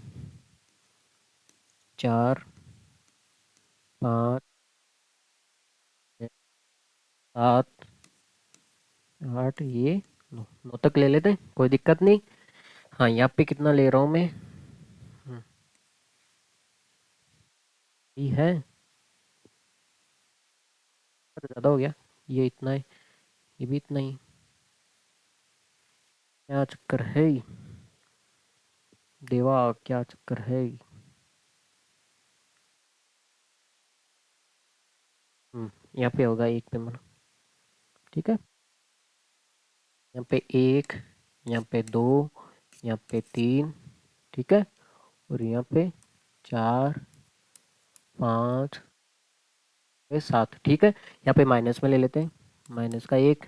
4, 5, 7, 8, ये 9, 9 तक ले लेते हैं, कोई दिक्कत नहीं। हाँ यहाँ पे कितना ले रहा हूँ मैं, ये है ज़्यादा हो गया, ये इतना है, ये भी इतना ही, क्या चक्कर है देवा, क्या चक्कर है। यहाँ पे होगा एक पे मन, ठीक है, यहाँ पे एक, यहाँ पे दो, यहाँ पे 3, ठीक है, और यहाँ पे 4, 5, 7, ठीक है। यहाँ पे माइनस में ले लेते हैं, माइनस का 1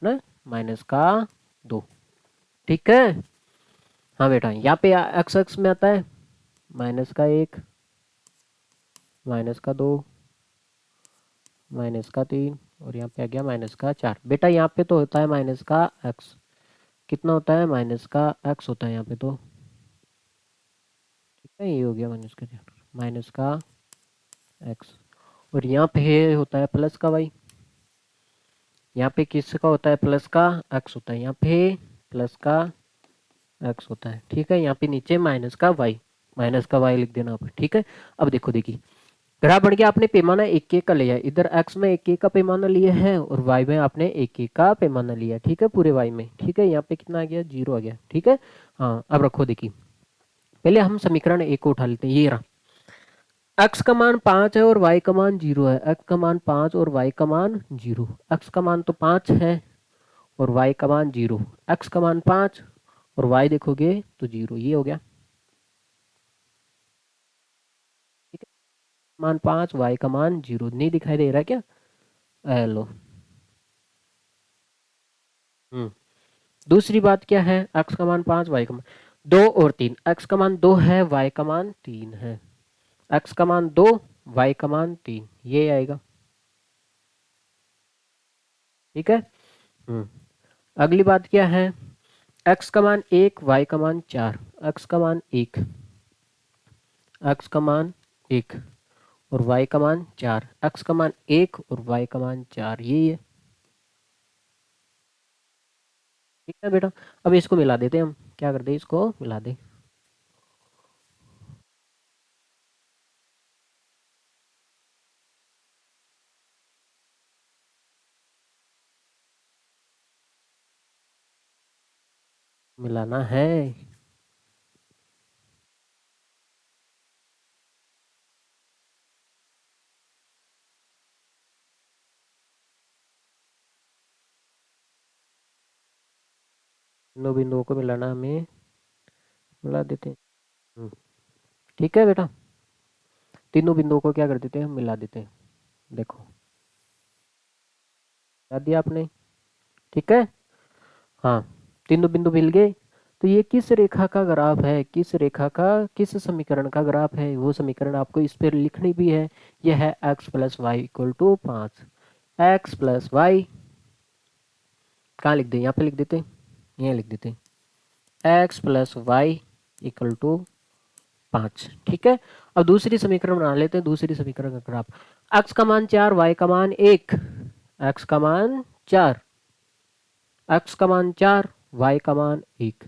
ना, माइनस का 2, ठीक है। हाँ बेटा यहाँ पे एक्स एक्स में आता है माइनस का 1, माइनस का 2, माइनस का 3, और यहाँ पे आ गया माइनस का 4। बेटा यहाँ पे तो होता है माइनस का एक्स, कितना होता है माइनस का एक्स होता है यहाँ पे तो, ठीक है, ये हो गया माइनस का 4, माइनस का एक्स, और यहाँ पे होता है प्लस का वाई, यहाँ पे किसका होता है प्लस का एक्स होता है, यहाँ पे प्लस का एक्स होता है, ठीक है। यहाँ पे नीचे माइनस का वाई, माइनस का वाई लिख देना आप, ठीक है। अब देखो देखिए ग्राफ बन गया, आपने पैमाना एक एक का लिया, इधर एक्स में एक एक का पैमाना लिया है और वाई में आपने एक एक का पैमाना लिया, ठीक है, पूरे वाई में, ठीक है। यहाँ पे कितना आ गया 0 आ गया, ठीक है। हाँ अब रखो देखिए, पहले हम समीकरण एक को उठा लेते हैं, ये रहा, x का मान 5 है और y का मान 0 है, x का मान 5 और y का मान 0, x का मान तो 5 है और y का मान 0, x का मान 5 और y देखोगे तो 0, ये हो गया, ठीक है। मान 5 y का मान 0, नहीं दिखाई दे रहा क्या, हेलो। दूसरी बात क्या है, x का मान 5 y का मान 2 और 3, x का मान 2 है y का मान 3 है, x का मान 2 y का मान 3, ये आएगा, ठीक है। अगली बात क्या है, x का मान 1 y का मान 4, x का मान 1, x का मान 1 और y का मान 4, x का मान 1 और y का मान 4, ये है, ठीक है बेटा। अब इसको मिला देते हैं हम, क्या करते हैं इसको मिला दे, मिलाना है। तीनों बिंदुओं को मिलाना हमें, मिला देते हैं। ठीक है बेटा, तीनों बिंदुओं को क्या कर देते हैं, हम मिला देते हैं। देखो मिला दिया आपने, ठीक है। हाँ, तीनों बिंदु मिल गए। तो ये किस रेखा का ग्राफ है, किस रेखा का, किस समीकरण का ग्राफ है, वो समीकरण आपको इस पर लिखनी भी है। यह है x plus Y equal to 5। X plus Y कहाँ लिख दें, यहाँ पे लिख देते हैं, यहाँ लिख देते हैं X plus Y equal to 5। ठीक है। अब दूसरी समीकरण बना लेते हैं, दूसरी समीकरण का ग्राफ। x का मान 4, y का मान 1। x का मान 4, x का मान 4, y का मान 1।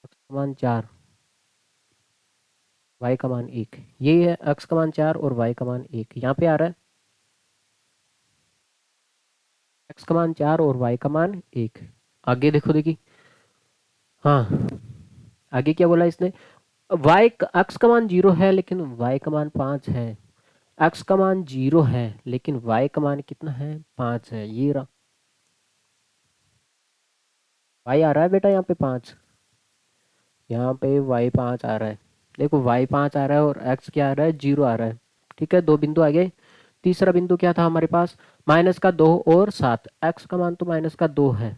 x का मान 4, y का मान 1, ये है x का मान 4 और y का मान 1, यहाँ पे आ रहा है x का मान 4 और y का मान 1। आगे देखो, देखिए, हाँ, आगे क्या बोला इसने, y x का मान 0 है लेकिन y का मान 5 है। x का मान 0 है लेकिन y का मान कितना है, 5 है। ये रहा y आ रहा है बेटा, यहाँ पे 5, यहाँ पे y 5 आ रहा है। देखो y 5 आ रहा है और x क्या आ रहा है, 0 आ रहा है। ठीक है, दो बिंदु आ गए। तीसरा बिंदु क्या था हमारे पास, -2 और 7। x का मान तो -2 है,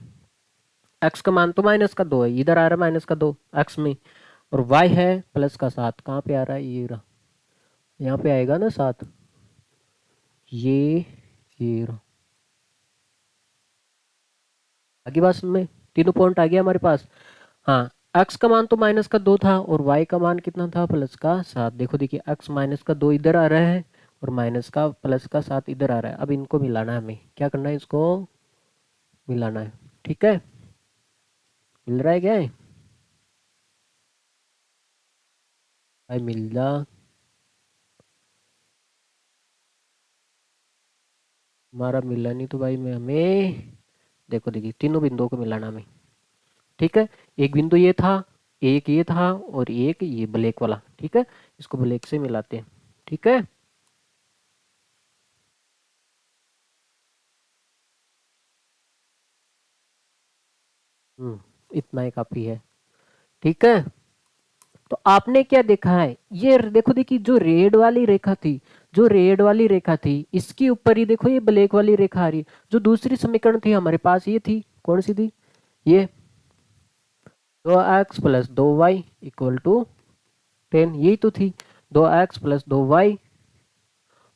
x का मान तो -2 है, इधर आ रहा है -2 x में, और y है +7। कहाँ पे आ रहा है, ये रहा, यहाँ पे आएगा ना 7, ये रहा। आगे बात में तीनों पॉइंट आ गया हमारे पास। हाँ, x का मान तो -2 था और y का मान कितना था, +7। देखो देखिए, x -2 इधर आ रहा है और +7 इधर आ रहा है। अब इनको मिलाना है, हमें क्या करना है, इसको मिलाना है। ठीक है, मिल रहा है क्या है भाई, मिल जा। हमारा मिला नहीं तो भाई, मैं हमें देखो देखिए, तीनों बिंदुओं को मिलाना हमें। ठीक है, एक बिंदु ये था, एक ये था और एक ये ब्लैक वाला। ठीक है, इसको ब्लैक से मिलाते हैं। ठीक है, इतना ही काफी है। ठीक है, तो आपने क्या देखा है, ये देखो देखिए, जो रेड वाली रेखा थी, जो रेड वाली रेखा थी, इसके ऊपर ही देखो ये ब्लैक वाली रेखा आ रही है। जो दूसरी समीकरण थी हमारे पास, ये थी, कौन सी थी, ये 2x + 2y इक्वल टू 10, यही तो थी। 2x + 2y,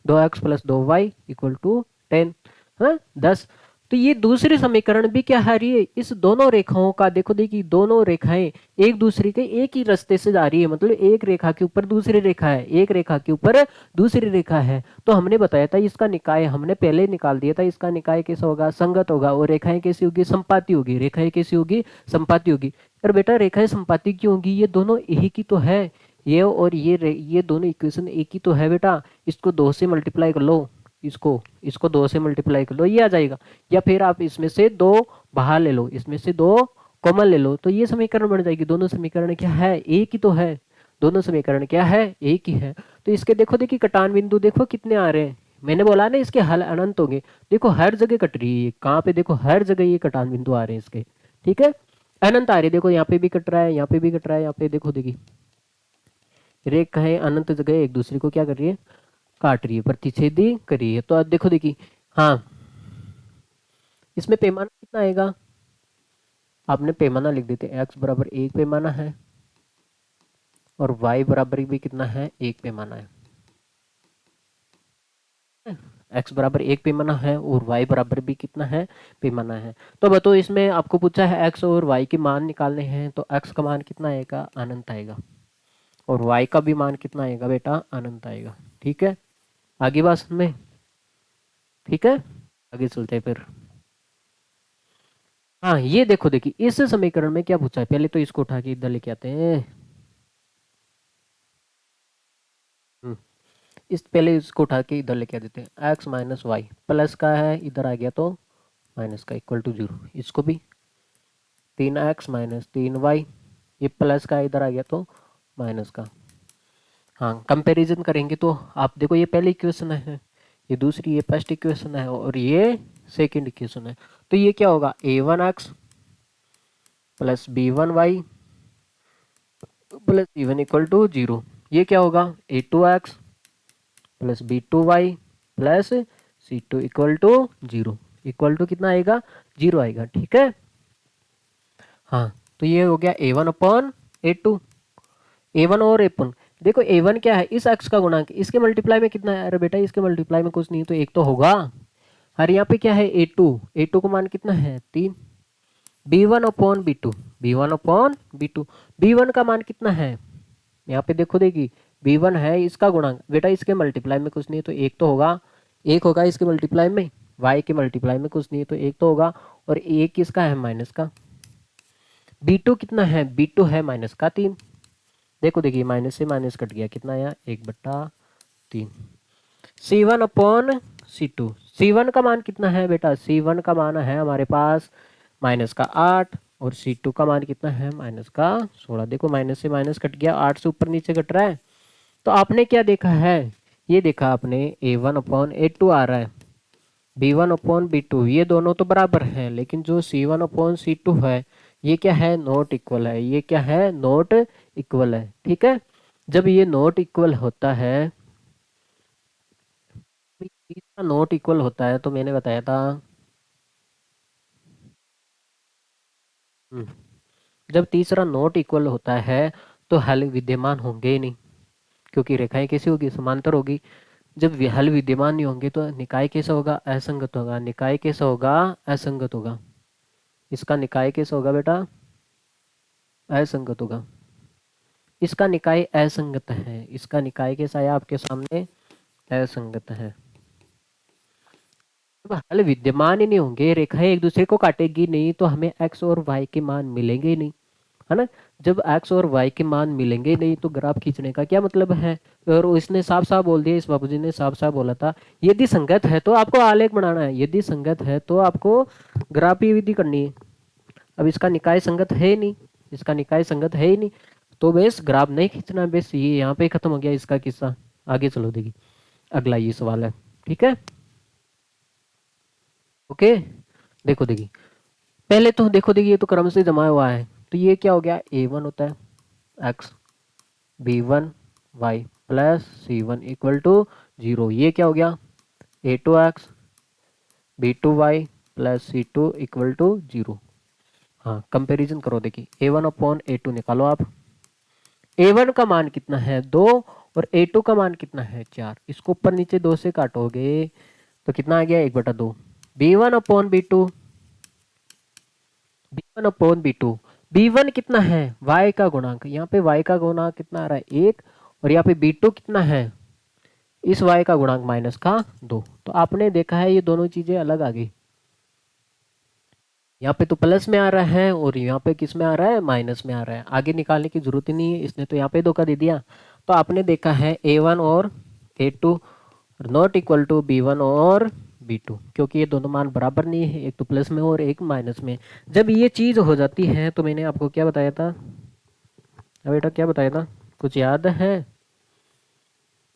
2x + 2y equal to 10, हाँ 10। तो ये दूसरी समीकरण भी क्या आ रही है, इस दोनों रेखाओं का, देखो देखिए, दोनों रेखाएं एक दूसरे के एक ही रास्ते से जा रही है, मतलब एक रेखा के ऊपर दूसरी रेखा है, एक रेखा के ऊपर दूसरी रेखा है। तो हमने बताया था इसका निकाय, हमने पहले निकाल दिया था, इसका निकाय कैसा होगा, संगत होगा। और रेखाएं कैसी होगी, संपाती होगी। रेखाएं कैसी होगी, संपाती होगी। और बेटा रेखाएं संपाती क्यों होगी, ये दोनों एक ही तो है, ये और ये दोनों इक्वेशन एक ही तो है बेटा। इसको 2 से मल्टीप्लाई कर लो, इसको इसको 2 से मल्टीप्लाई कर लो, ये आ जाएगा। या फिर आप इसमें से 2 बाहर ले लो, इसमें से 2 कॉमन ले लो, तो ये समीकरण बन जाएगी। दोनों समीकरण क्या है, एक ही तो है। दोनों समीकरण क्या है, एक ही है। तो इसके देखो देखिए, कटान बिंदु देखो कितने आ रहे हैं। मैंने बोला ना, इसके हल अनंत होंगे। देखो हर जगह कट रही है ये, कहाँ पे देखो, हर जगह ये कटान बिंदु आ रहे हैं इसके। ठीक है, अनंत आ रही है। देखो यहाँ पे भी कट रहा है, यहाँ पे भी कट रहा है, यहाँ पे देखो देखिए, रेखाएं अनंत जगह एक दूसरे को क्या कर रही है, काट रही है, प्रतिच्छेदी कर रही है। तो अब देखो देखिए, हाँ, इसमें पैमाना कितना आएगा, आपने पैमाना लिख देते, x बराबर 1 पैमाना है और y बराबर भी कितना है, 1 पैमाना है। x बराबर 1 पैमाना है और y बराबर भी कितना है, पैमाना है। तो बताओ, इसमें आपको पूछा है x और y के मान निकालने हैं, तो x का मान कितना आएगा, अनंत आएगा, और y का भी मान कितना आएगा बेटा, अनंत आएगा। ठीक है, आगे बात में, ठीक है, आगे चलते हैं फिर। हाँ, ये देखो देखिए, इस समीकरण में क्या पूछा है, पहले तो इसको उठा के इधर लेके आते हैं। इस पहले इसको उठा के इधर लेके आ देते हैं, x - y प्लस का है, इधर आ गया तो माइनस का, इक्वल टू 0। इसको भी 3x माइनस 3y, ये प्लस का इधर आ गया तो माइनस का। हाँ, कंपैरिजन करेंगे तो आप देखो ये पहली इक्वेशन है, ये दूसरी, ये फर्स्ट इक्वेशन है और ये सेकंड इक्वेशन है। तो ये क्या होगा, a1x plus b1y plus c1 equal to 0। ये क्या होगा, a2x plus b2y plus c2 equal to 0। Equal to कितना आएगा, 0 आएगा। ठीक है, हाँ, तो ये हो गया a1 अपॉन a2। a1 और a1, देखो a1 क्या है, इस x का गुणांक, इसके मल्टीप्लाई में कितना है, अरे बेटा इसके मल्टीप्लाई में कुछ नहीं तो एक तो होगा। और यहाँ पे क्या है a2, a2 का मान कितना है 3। b1 upon b2, b1 upon b2, b1 का मान कितना है, यहाँ पे देखो देगी b1 है इसका गुणांक, बेटा इसके मल्टीप्लाई में कुछ नहीं तो एक तो होगा, एक होगा इसके मल्टीप्लाई में, y के मल्टीप्लाई में कुछ नहीं है तो एक तो होगा, और एक किसका है, माइनस का। b2 कितना है, b2 है माइनस का 3। देखो देखिए माइनस से माइनस कट गया, कितना आया 1/3। c1 अपॉन c2, c1 का मान कितना है बेटा, c1 का मान है हमारे पास माइनस का 8 और c2 का मान कितना है माइनस का 16। देखो माइनस से माइनस कट गया, 8 से ऊपर नीचे कट रहा है। तो आपने क्या देखा है, ये देखा आपने a1 अपॉन a2 आ रहा है, b1 अपॉन b2, ये दोनों तो बराबर हैं, लेकिन जो c1 अपॉन c2 है ये क्या है, नॉट इक्वल है। ये क्या है, नॉट इक्वल है। ठीक है, जब ये नॉट इक्वल होता है, तीसरा नॉट इक्वल होता है तो मैंने बताया था, हम्म, जब तीसरा नॉट इक्वल होता है तो हल विद्यमान होंगे ही नहीं, क्योंकि रेखाएं कैसी होगी, समांतर होगी। जब हल विद्यमान नहीं होंगे तो निकाय कैसा होगा, असंगत होगा। निकाय कैसा होगा, असंगत होगा। इसका निकाय कैसा होगा बेटा, असंगत होगा। इसका निकाय असंगत है, इसका निकाय कैसा है आपके सामने, असंगत है। जब हल विद्यमान ही नहीं होंगे, रेखाएं एक दूसरे को काटेगी नहीं, तो हमें x और y के मान मिलेंगे ही नहीं, है ना। जब x और y के मान मिलेंगे नहीं तो ग्राफ खींचने का क्या मतलब है। और इसने साफ साफ बोल दिया, इस बाबूजी ने साफ साफ बोला था, यदि संगत है तो आपको आलेख बनाना है, यदि संगत है तो आपको ग्राफी विधि करनी है। अब इसका निकाय संगत है ही नहीं, इसका निकाय संगत है ही नहीं, तो बेस ग्राफ नहीं खींचना। बेस ये यहाँ पे खत्म हो गया इसका किस्सा। आगे चलो देखिए, अगला ये सवाल है। ठीक है, ओके, देखो देखिए, पहले तो देखो देखिए ये तो क्रम से जमा हुआ है, तो ये क्या हो गया, a1 होता है x, b1 y plus c1 equal to 0। ये क्या हो गया, a2x b2y plus c2 equal to 0। हाँ, कंपैरिजन करो, देखिए a1 अपॉन a2 निकालो आप। a1 का मान कितना है 2 और a2 का मान कितना है 4। इसको ऊपर नीचे 2 से काटोगे तो कितना आ गया, 1/2। b1 upon b2, b1 upon b2, b1 कितना है, y का गुणांक, यहाँ पे y का गुणांक कितना आ रहा है 1, और यहाँ पे b2 कितना है, इस y का गुणांक माइनस का 2। तो आपने देखा है ये दोनों चीजें अलग आ गई, यहाँ पे तो प्लस में आ रहा है और यहाँ पे किस में आ रहा है, माइनस में आ रहा है। आगे निकालने की जरूरत ही नहीं है, इसने तो यहाँ पे धोखा दे दिया। तो आपने देखा है a1 और a2 not equal to b1 और b2, क्योंकि ये दोनों मान बराबर नहीं है, एक तो प्लस में और एक माइनस में। जब ये चीज हो जाती है तो मैंने आपको क्या बताया था, बेटा क्या बताया था, कुछ याद है।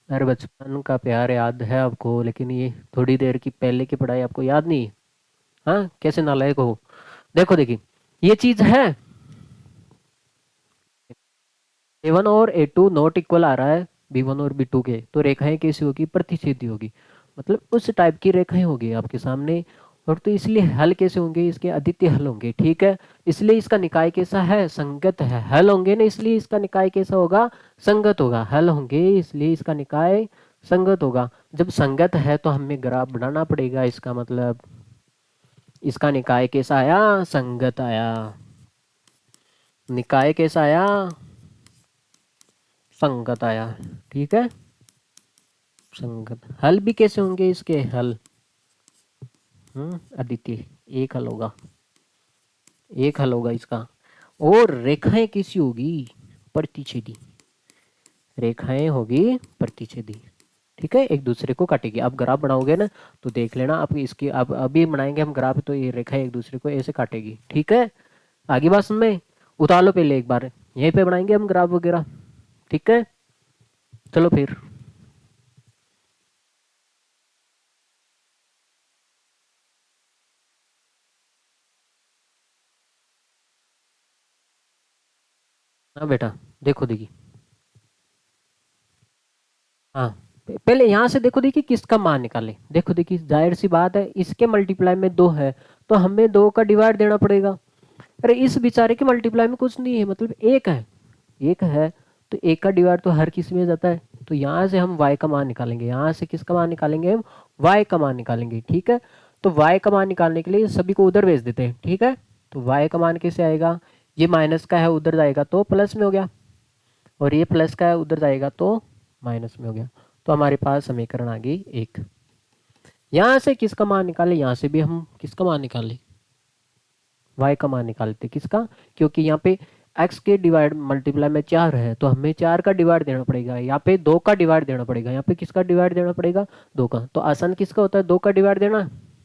अरे बचपन का प्यार याद है आपको, लेकिन ये थोड़ी देर की पहले की पढ़ाई आपको याद नहीं है। हाँ, कैसे नालायक हो। देखो देखिए, ये चीज है a1 और a2 नॉट इक्वल आ रहा है b1 और b2 के, तो रेखाएं कैसी होगी, प्रतिच्छेदी होगी, मतलब उस टाइप की रेखाएं होगी आपके सामने। और तो इसलिए हल कैसे होंगे, इसके अद्वितीय हल होंगे। ठीक है, इसलिए इसका निकाय कैसा है, संगत है। हल होंगे ना, इसलिए इसका निकाय कैसा होगा, संगत होगा। हल होंगे इसलिए इसका निकाय संगत होगा। जब संगत है तो हमें ग्राफ बनाना पड़ेगा, इसका मतलब इसका निकाय कैसा आया, संगत आया। निकाय कैसा आया, संगत आया। ठीक है, संगत। हल भी कैसे होंगे इसके, हल अदिति, एक हल होगा, एक हल होगा इसका। और रेखाएं कैसी होगी, प्रतिच्छेदी, रेखाएं होगी प्रतिच्छेदी। ठीक है, एक दूसरे को काटेगी। आप ग्राफ बनाओगे ना तो देख लेना, आप इसकी अब अभी बनाएंगे हम ग्राफ, तो ये रेखाएं एक दूसरे को ऐसे काटेगी। ठीक है, आगे बात समझ में? उतार लो पहले एक बार, यहीं पे बनाएंगे हम ग्राफ वगैरह, ठीक है? चलो फिर। हाँ बेटा, देखो देखिए। हाँ, पहले यहाँ से देखो देखिए किसका मान निकाले। देखो देखिए, जाहिर सी बात है, इसके मल्टीप्लाई में 2 है तो हमें 2 का डिवाइड देना पड़ेगा। अरे इस बेचारे के मल्टीप्लाई में कुछ नहीं है, मतलब एक है, एक है, तो एक का डिवाइड तो हर किसी में जाता है। तो यहाँ से हम y का मान निकालेंगे, यहाँ से किसका मान निकालेंगे हम? y का मान निकालेंगे, ठीक है? तो y का मान निकालने के लिए सभी को उधर भेज देते हैं, ठीक है? तो y का मान कैसे आएगा? ये माइनस का है, उधर जाएगा तो प्लस में हो गया, और ये प्लस का है, उधर जाएगा तो माइनस में हो गया। तो हमारे पास समीकरण आ गई एक। यहाँ से किसका मान निकाले? यहाँ से भी हम किसका मान निकाले? y का मान निकालते। किसका? क्योंकि यहाँ पे x के डिवाइड मल्टीप्लाई में 4 है तो हमें 4 का डिवाइड देना पड़ेगा, यहाँ पे 2 का डिवाइड देना पड़ेगा, यहाँ पे किसका डिवाइड देना पड़ेगा? 2 का। तो आसान किसका होता है? 2 का डिवाइड देना,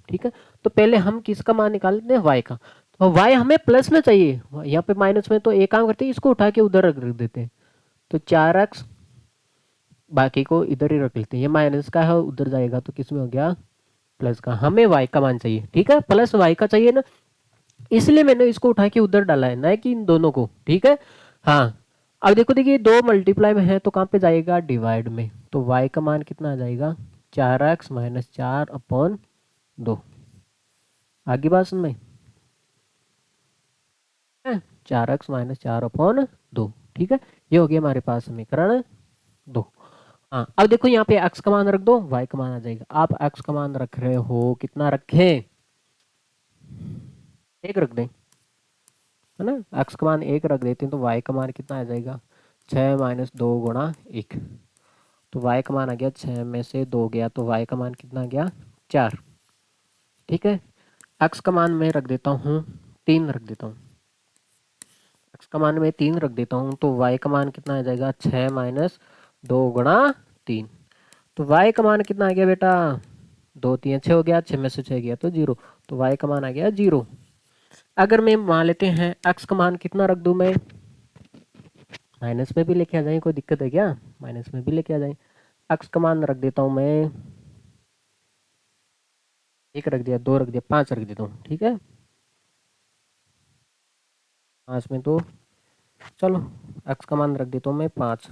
ठीक है? तो पहले हम किसका मान निकाल लेते हैं? y का। तो y हमें प्लस में चाहिए, यहाँ पे माइनस में, तो एक काम करते हैं, इसको उठा के उधर रख देते हैं। तो 4x, बाकी को इधर ही रख लेते हैं, ये माइनस का है उधर जाएगा तो किस में हो गया? प्लस का। हमें y का मान चाहिए, ठीक है? प्लस y का चाहिए ना, इसलिए मैंने इसको उठा के उधर डाला है, ना कि इन दोनों को, ठीक है? हाँ, अब देखो देखिए, 2 मल्टीप्लाई में है तो कहाँ पे जाएगा? डिवाइड में। तो y का मान कितना आ जाएगा? 4x minus 4/2। आगे बात सुन में? 4x माइनस 4/2, ठीक है? ये हो गया हमारे पास समीकरण 2। हाँ, अब देखो यहाँ पे x का मान रख दो, y का मान आ जाएगा। आप x का मान रख रहे हो, कितना रखें? 1 रख दें, है ना? x का मान 1 रख देते हैं तो y का मान कितना आ जाएगा? 6 माइनस 2 गुणा 1। तो y का मान आ गया, 6 में से 2 गया तो y का मान कितना आ गया? 4, ठीक है? x का मान मैं रख देता हूँ 3 रख देता हूँ, x का मान मैं 3 रख देता हूँ तो y का मान कितना आ जाएगा? 6 माइनस 2 गुणा 3। तो y का मान कितना आ गया बेटा? 2 3 6 हो गया, 6 में से 6 गया तो 0, तो y का मान आ गया 0। अगर मैं मान लेते हैं x का मान कितना रख दूं मैं? माइनस में भी लेके आ जाए, कोई दिक्कत है क्या? माइनस में भी लेके आ जाए। x का मान रख देता हूँ मैं, 1 रख दिया, 2 रख दिया, 5 रख देता हूँ, ठीक है? 5 में तो चलो x का मान रख देता हूँ मैं 5,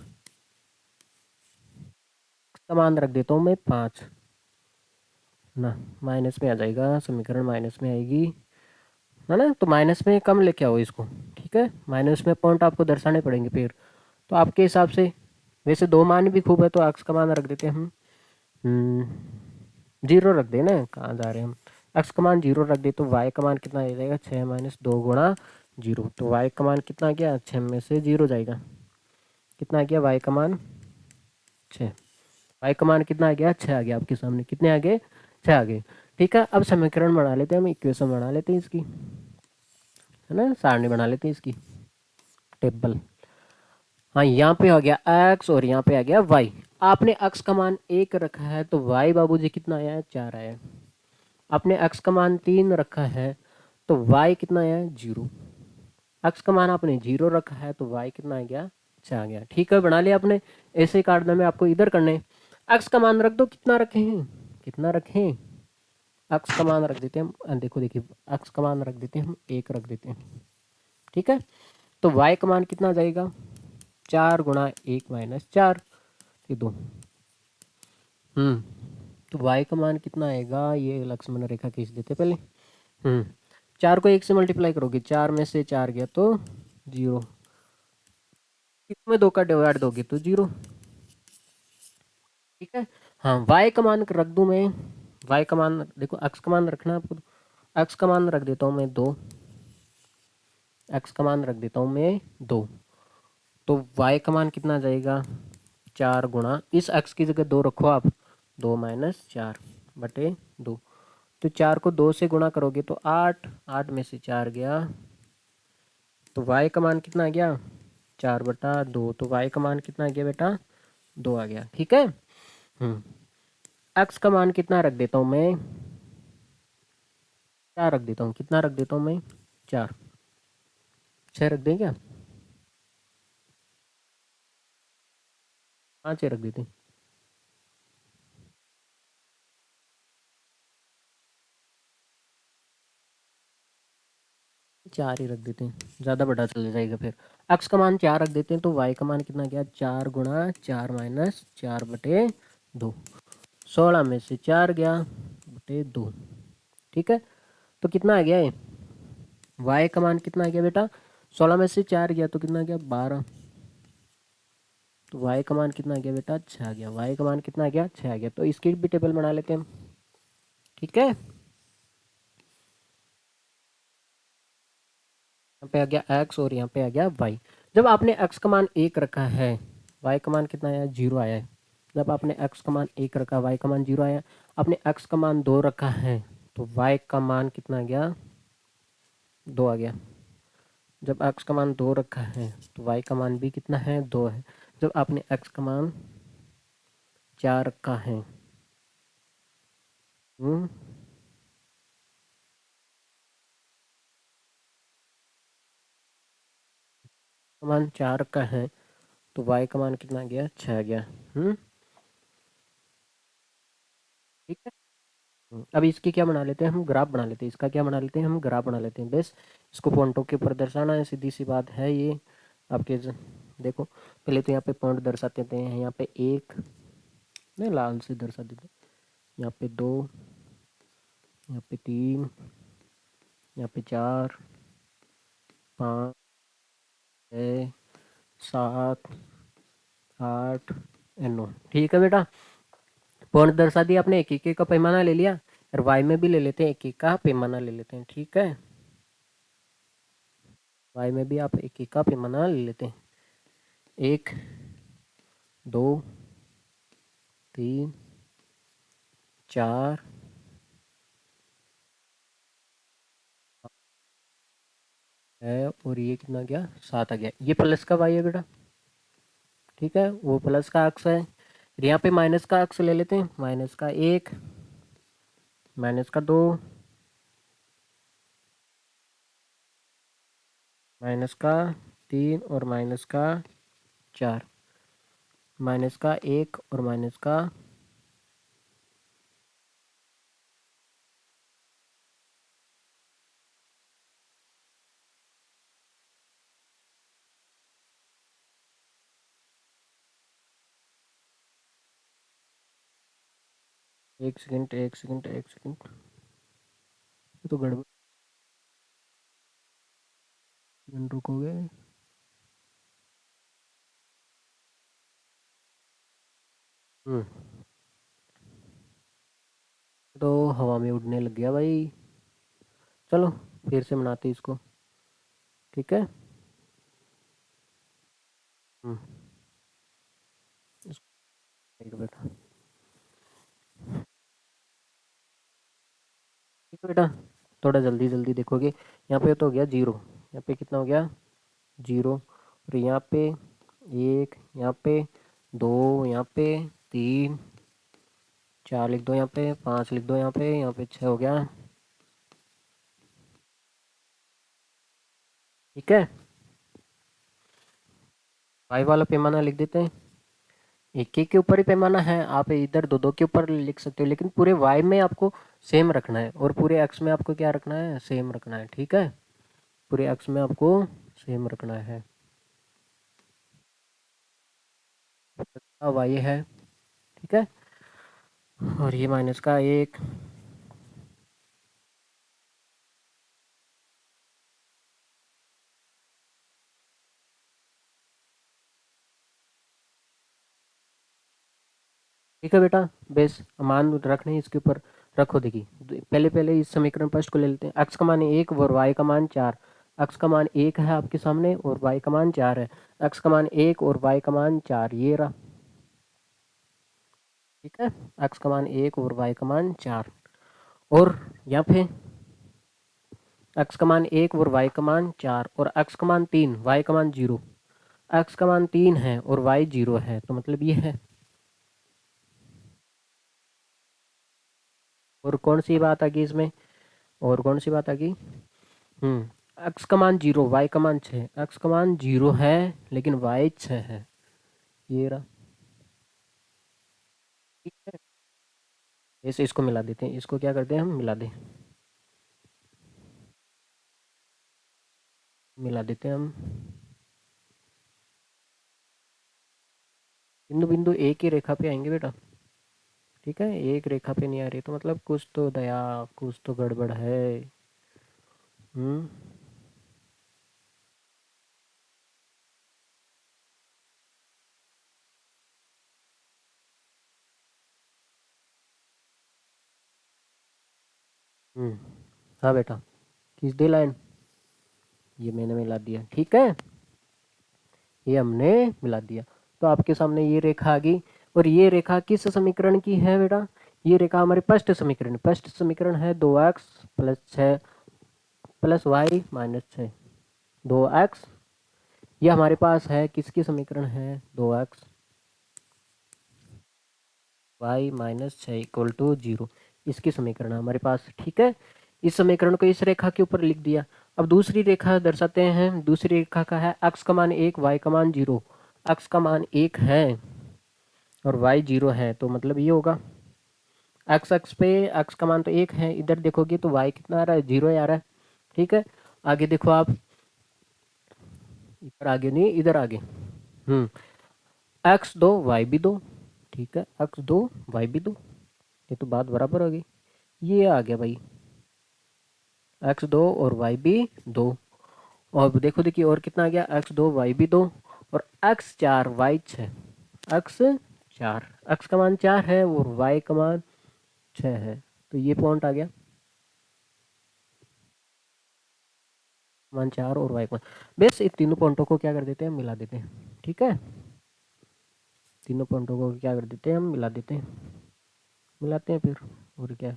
x का मान रख देता हूँ मैं 5 ना, माइनस में आ जाएगा, समीकरण माइनस में आएगी, है ना? तो माइनस में कम लेके आओ इसको, ठीक है? माइनस में पॉइंट आपको दर्शाने पड़ेंगे फिर, तो आपके हिसाब से वैसे 2 मान भी खूब है तो x का मान रख देते हैं हम 0 रख देना, कहाँ जा रहे हैं हम? x का मान 0 रख दे तो y का मान कितना आ जाएगा? 6 माइनस 2 गुणा 0। तो y का मान कितना आ गया? 6 में से 0 जाएगा, कितना आ गया y का मान? 6। y का मान कितना आ गया? 6 आ गया आपके सामने, कितने आ गए? 6 आ गए, ठीक है? अब समीकरण बना लेते हैं हम, इक्वेशन बना लेते हैं इसकी, है ना? सारणी बना लेते हैं इसकी, टेबल। हाँ, यहाँ पे आ गया x और यहाँ पे आ गया y। आपने x का मान 1 रखा है तो y बाबूजी कितना आया है? 4 आया है। आपने x का मान 3 रखा है तो y कितना आया है? 0। x का मान आपने 0 रखा है तो y कितना आ गया? 6 आ गया, ठीक है? बना लिया आपने। ऐसे काटना में आपको इधर करने, x का मान रख दो, कितना रखें? कितना रखें? x का मान रख देते हैं हम, देखो देखिए, x का मान रख देते हैं हम 1 रख देते हैं, ठीक है? तो y का मान कितना आ जाएगा? 4 गुणा 1 माइनस 4, 2। तो y का मान कितना आएगा? ये लक्ष्मण रेखा खींच देते पहले। 4 को 1 से मल्टीप्लाई करोगे, 4 में से 4 गया तो 0, इसमें 2 का डिवाइड दोगे तो 0, ठीक है? हाँ, y का मान रख दूं मैं, y का मान देखो, x का मान रखना आपको, x का मान रख देता हूँ मैं 2, x का मान रख देता हूँ मैं 2। तो y का मान कितना आ जाएगा? 4 गुणा, इस x की जगह 2 रखो आप, 2 माइनस 4 बटे 2। तो 4 को 2 से गुणा करोगे तो 8, 8 में से 4 गया तो y का मान कितना आ गया? 4/2। तो y का मान कितना आ गया बेटा? 2 आ गया, ठीक है? x का मान कितना रख देता हूँ मैं? 4 रख देता हूँ, कितना रख देता हूँ मैं? 4। 6 रख दें क्या? 5 रख देते हैं। 4 ही रख देते हैं, ज़्यादा बड़ा चल जाएगा फिर। एक्स का मान 4 रख देते हैं तो वाई का मान कितना गया? 4 गुणा 4 माइनस 4/2। 16 में से 4 गया बटे 2। ठीक है, तो कितना आ गया ये? वाई का मान कितना आ गया बेटा? 16 में से 4 गया तो कितना गया? 12। तो वाई का मान कितना आ गया बेटा? 6 आ गया। वाई का मान कितना आ गया? 6 आ गया। तो इसकी भी टेबल बना लेते हैं। ठीक है, यहाँ पे आ गया एक्स और यहाँ पे आ गया वाई। जब आपने एक्स का मान 1 रखा है, वाई का मान कितना आया? 0 आया है। जब आपने एक्स का मान 1 रखा, वाई का मान 0 आया। आपने एक्स का मान 2 रखा है तो वाई का मान कितना आ गया? 2 आ गया। जब एक्स का मान 2 रखा है तो वाई का मान भी कितना है? 2 है। जब आपने एक्स का मान 4 रखा है, हम्म, का मान 4 रखा है तो वाई का मान कितना आ गया? 6 आ गया। ठीक है। अब इसकी क्या बना लेते हैं हम? ग्राफ बना लेते हैं। इसका क्या बना लेते हैं हम? ग्राफ बना लेते हैं। बस इसको पॉइंटों के ऊपर दर्शाना है, सीधी सी बात है ये आपके देखो, पहले तो यहाँ पे पॉइंट दर्शा देते हैं। यहाँ पे 1, नहीं लाल से दर्शा देते हैं। यहाँ पे 2, यहाँ पे 3, यहाँ पे 4, 5, 6, 7, 8 और 9। ठीक है बेटा, पॉइंट दर्शा दिया आपने। एक एक का पैमाना ले लिया। और वाई में भी ले लेते हैं, एक एक का पैमाना ले लेते हैं। ठीक है, वाई में भी आप एक एक का पैमाना ले लेते हैं। 1, 2, 3, 4, है और ये कितना गया? 7 आ गया। ये प्लस का वाई है बेटा। ठीक है, वो प्लस का अक्स है। फिर यहाँ पे माइनस का अक्स ले लेते हैं। माइनस का 1, माइनस का 2, माइनस का 3 और माइनस का 4। माइनस का 1 और माइनस का 1 सेकंड, 1 सेकंड, 1 सेकंड, ये तो गड़बड़। रुकोगे? हम्म, तो हवा में उड़ने लग गया भाई। चलो फिर से बनाते हैं इसको। ठीक है, हम्म, इसको एक बेटा। ठीक है बेटा, थोड़ा जल्दी जल्दी देखोगे। यहाँ पे तो हो गया 0, यहाँ पे कितना हो गया? 0। और यहाँ पे 1, यहाँ पे 2, यहाँ पे 3, 4 लिख दो, यहाँ पे 5 लिख दो, यहाँ पे 6 हो गया। ठीक है, वाई वाला पैमाना लिख देते हैं। एक एक के ऊपर ही पैमाना है, आप इधर दो दो के ऊपर लिख सकते हो, लेकिन पूरे वाई में आपको सेम रखना है और पूरे एक्स में आपको क्या रखना है? सेम रखना है। ठीक है, पूरे एक्स में आपको सेम रखना है। वाई है। ठीक है, और ये माइनस का 1। ठीक है बेटा, बेस मान रखने इसके ऊपर रखो। देखिए, पहले पहले इस समीकरण फर्स्ट को ले लेते हैं। एक्स का मान 1 और वाई का मान 4। एक्स का मान 1 है आपके सामने और वाई का मान 4 है। एक्स का मान 1 और वाई का मान 4, ये रहा। ठीक है, एक्स का मान 1 और वाई का मान 4। और यहाँ पे एक्स का मान 1 और वाई का मान 4 और एक्स का मान 3, वाई का मान 0। एक्स का मान 3 है और वाई 0 है, तो मतलब ये है। और कौन सी बात आ गई इसमें? और कौन सी बात आ गई? एक्स का मान 0, वाई का मान 6, एक्स का मान 0 है लेकिन वाई 6 है, ये रहा। ठीक है, इसे इसको मिला देते हैं, इसको क्या करते हैं हम मिला दें, मिला देते हैं हम। बिंदु बिंदु एक ही रेखा पे आएंगे बेटा। ठीक है, एक रेखा पे नहीं आ रही तो मतलब कुछ तो दया, कुछ तो गड़बड़ है। हम्म। हम्म। हाँ बेटा, खींच दे लाइन, ये मैंने मिला दिया। ठीक है, ये हमने मिला दिया। तो आपके सामने ये रेखा आ गई, और ये रेखा किस समीकरण की है बेटा? ये रेखा हमारे फर्स्ट समीकरण है 2x plus 6 plus Y minus 6। 2x, ये हमारे पास है किसकी समीकरण है? 2x Y minus 6 equal to 0, इसकी समीकरण है हमारे पास। ठीक है, इस समीकरण को इस रेखा के ऊपर लिख दिया। अब दूसरी रेखा दर्शाते हैं। दूसरी रेखा का है x का मान 1, y का मान 0। x का मान 1 है और y 0 है, तो मतलब ये होगा x x पे x का मान तो 1 है, इधर देखोगे तो y कितना आ रहा है? 0 आ रहा है। ठीक है, आगे देखो आप, इधर आगे नहीं, इधर आगे। x 2 y भी 2। ठीक है, x 2 y भी 2, ये तो बात बराबर हो गई। ये आ गया भाई, x 2 और y भी 2। और देखो देखिए और कितना आ गया, x 2 y भी 2 और x 4 y 6। x 4, x का मान 4 है और y का मान 6 है, तो ये पॉइंट आ गया, मान 4 और y का मान। बस इन तीनों पॉइंटों को क्या कर देते हैं, मिला देते हैं। ठीक है, तीनों पॉइंटों को क्या कर देते हैं, हम मिला देते हैं, मिलाते हैं फिर, और क्या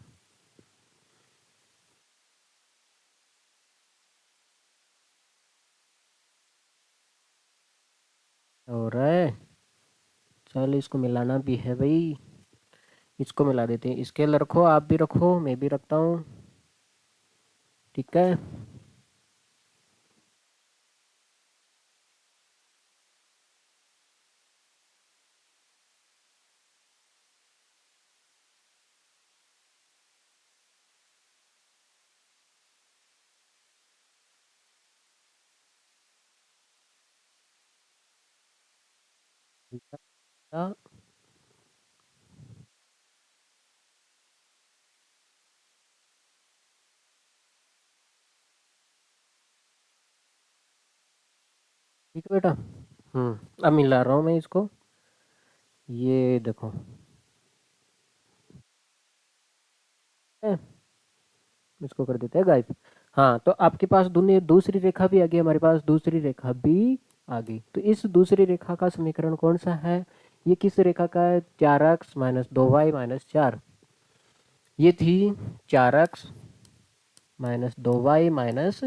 हो रहा है। चल इसको मिलाना भी है भाई, इसको मिला देते हैं। स्केल रखो, आप भी रखो, मैं भी रखता हूँ। ठीक है, ठीक है बेटा। अब मिला रहा हूँ मैं इसको, ये देखो है, इसको कर देते हैं गायब। हाँ, तो आपके पास दूसरी रेखा भी आ गई, हमारे पास दूसरी रेखा भी आ गई। तो इस दूसरी रेखा का समीकरण कौन सा है? ये किस रेखा का है? 4x minus 2y minus 4। ये थी 4x minus 2y minus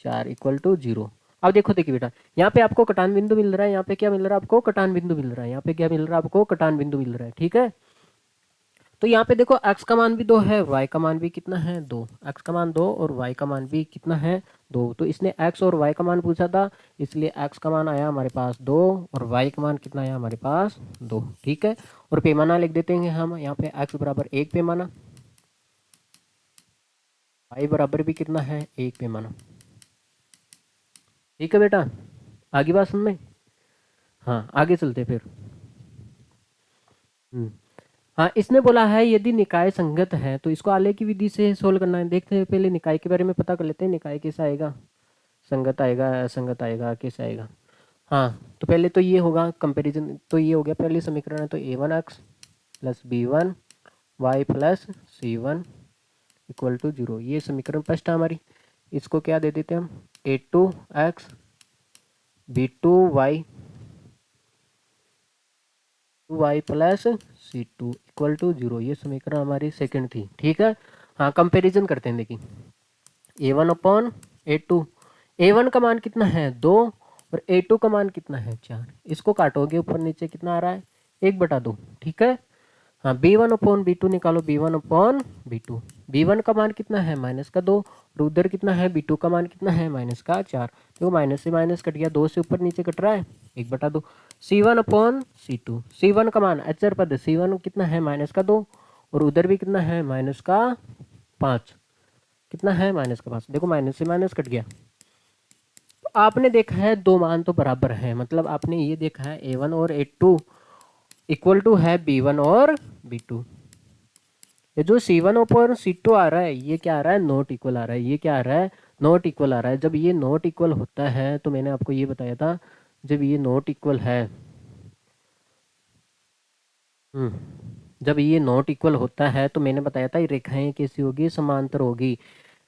4 equal to 0। अब देखो देखिए बेटा, यहाँ पे आपको कटान बिंदु मिल रहा है, यहाँ पे क्या मिल रहा है आपको? कटान बिंदु मिल रहा है। यहाँ पे क्या मिल रहा है आपको? कटान बिंदु मिल रहा है। ठीक है, तो यहाँ पे देखो x का मान भी 2 है, y का मान भी कितना है? 2। x का मान 2 और y का मान भी कितना है? 2। तो इसने x और y का मान पूछा था, इसलिए x का मान आया हमारे पास 2 और y का मान कितना आया हमारे पास? 2। ठीक है, और पैमाना लिख देते हैं हम यहाँ पे, x बराबर 1 पैमाना, y बराबर भी कितना है? 1 पैमाना। ठीक है बेटा, आगे बात समझ में? हाँ, आगे चलते फिर। हम्म। हाँ, इसने बोला है यदि निकाय संगत है तो इसको आलेख की विधि से सोल्व करना है। देखते हैं पहले निकाय के बारे में पता कर लेते हैं, निकाय कैसा आएगा, संगत आएगा, असंगत आएगा, कैसा आएगा। हाँ, तो पहले तो ये होगा कंपैरिजन, तो ये हो गया पहली समीकरण है, तो a1x plus b1 y plus c1 equal to 0, ये समीकरण फर्स्ट है हमारी। इसको क्या दे देते हैं हम? a2x b2y y plus c2 equal to 0, ये समीकरण हमारी सेकंड थी। ठीक है, हाँ कंपैरिजन करते हैं। देखिए a1 अपॉन a2, a1 का मान कितना है? 2 और a2 का मान कितना है? 4। इसको काटोगे ऊपर नीचे कितना आ रहा है? 1/2। ठीक है, हाँ b1/b2 निकालो, b1/b2। b1 का मान कितना है -2, और उधर कितना है b2 का मान कितना है -4। देखो माइनस से माइनस कट गया, 2 से ऊपर नीचे कट रहा है 1/2। c1/c2, c1 का मान अचर पद, c1 कितना है -2, और उधर भी कितना है -5, कितना है -5। देखो माइनस से माइनस कट गया। तो आपने देखा है दो मान तो बराबर है, मतलब आपने ये देखा है a1 और a2 इक्वल टू है b1 और b2। ये जो C1 और C2 आ रहा है, ये क्या आ रहा है, नॉट इक्वल आ रहा है। ये क्या आ रहा है, नॉट इक्वल आ रहा है। जब ये नॉट इक्वल होता है तो मैंने आपको ये बताया था, जब ये नॉट इक्वल है, जब ये नॉट इक्वल होता है तो मैंने बताया था ये रेखाएं कैसी होगी, समांतर होगी।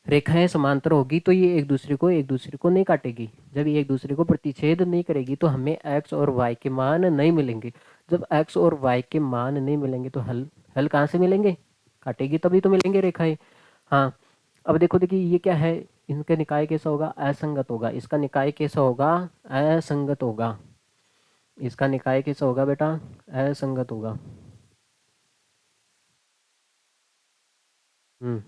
रेखाएं समांतर होगी तो ये एक दूसरे को नहीं काटेगी। जब ये एक दूसरे को प्रतिच्छेद नहीं करेगी तो हमें x और y के मान नहीं मिलेंगे। जब x और y के मान नहीं मिलेंगे तो हल हल कहाँ से मिलेंगे, काटेगी तभी तो मिलेंगे रेखाएं। हाँ, अब देखो देखिए ये क्या है, इनका निकाय कैसा होगा, असंगत होगा। इसका निकाय कैसा होगा, असंगत होगा। इसका निकाय कैसा होगा बेटा, असंगत होगा। हम्म,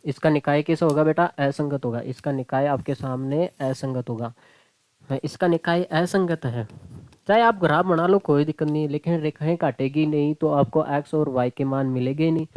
इसका निकाय कैसा होगा बेटा, असंगत होगा। इसका निकाय आपके सामने असंगत होगा। हाँ, इसका निकाय असंगत है। चाहे आप ग्राफ बना लो कोई दिक्कत नहीं, लेकिन रेखाएं काटेगी नहीं तो आपको एक्स और वाई के मान मिलेंगे नहीं।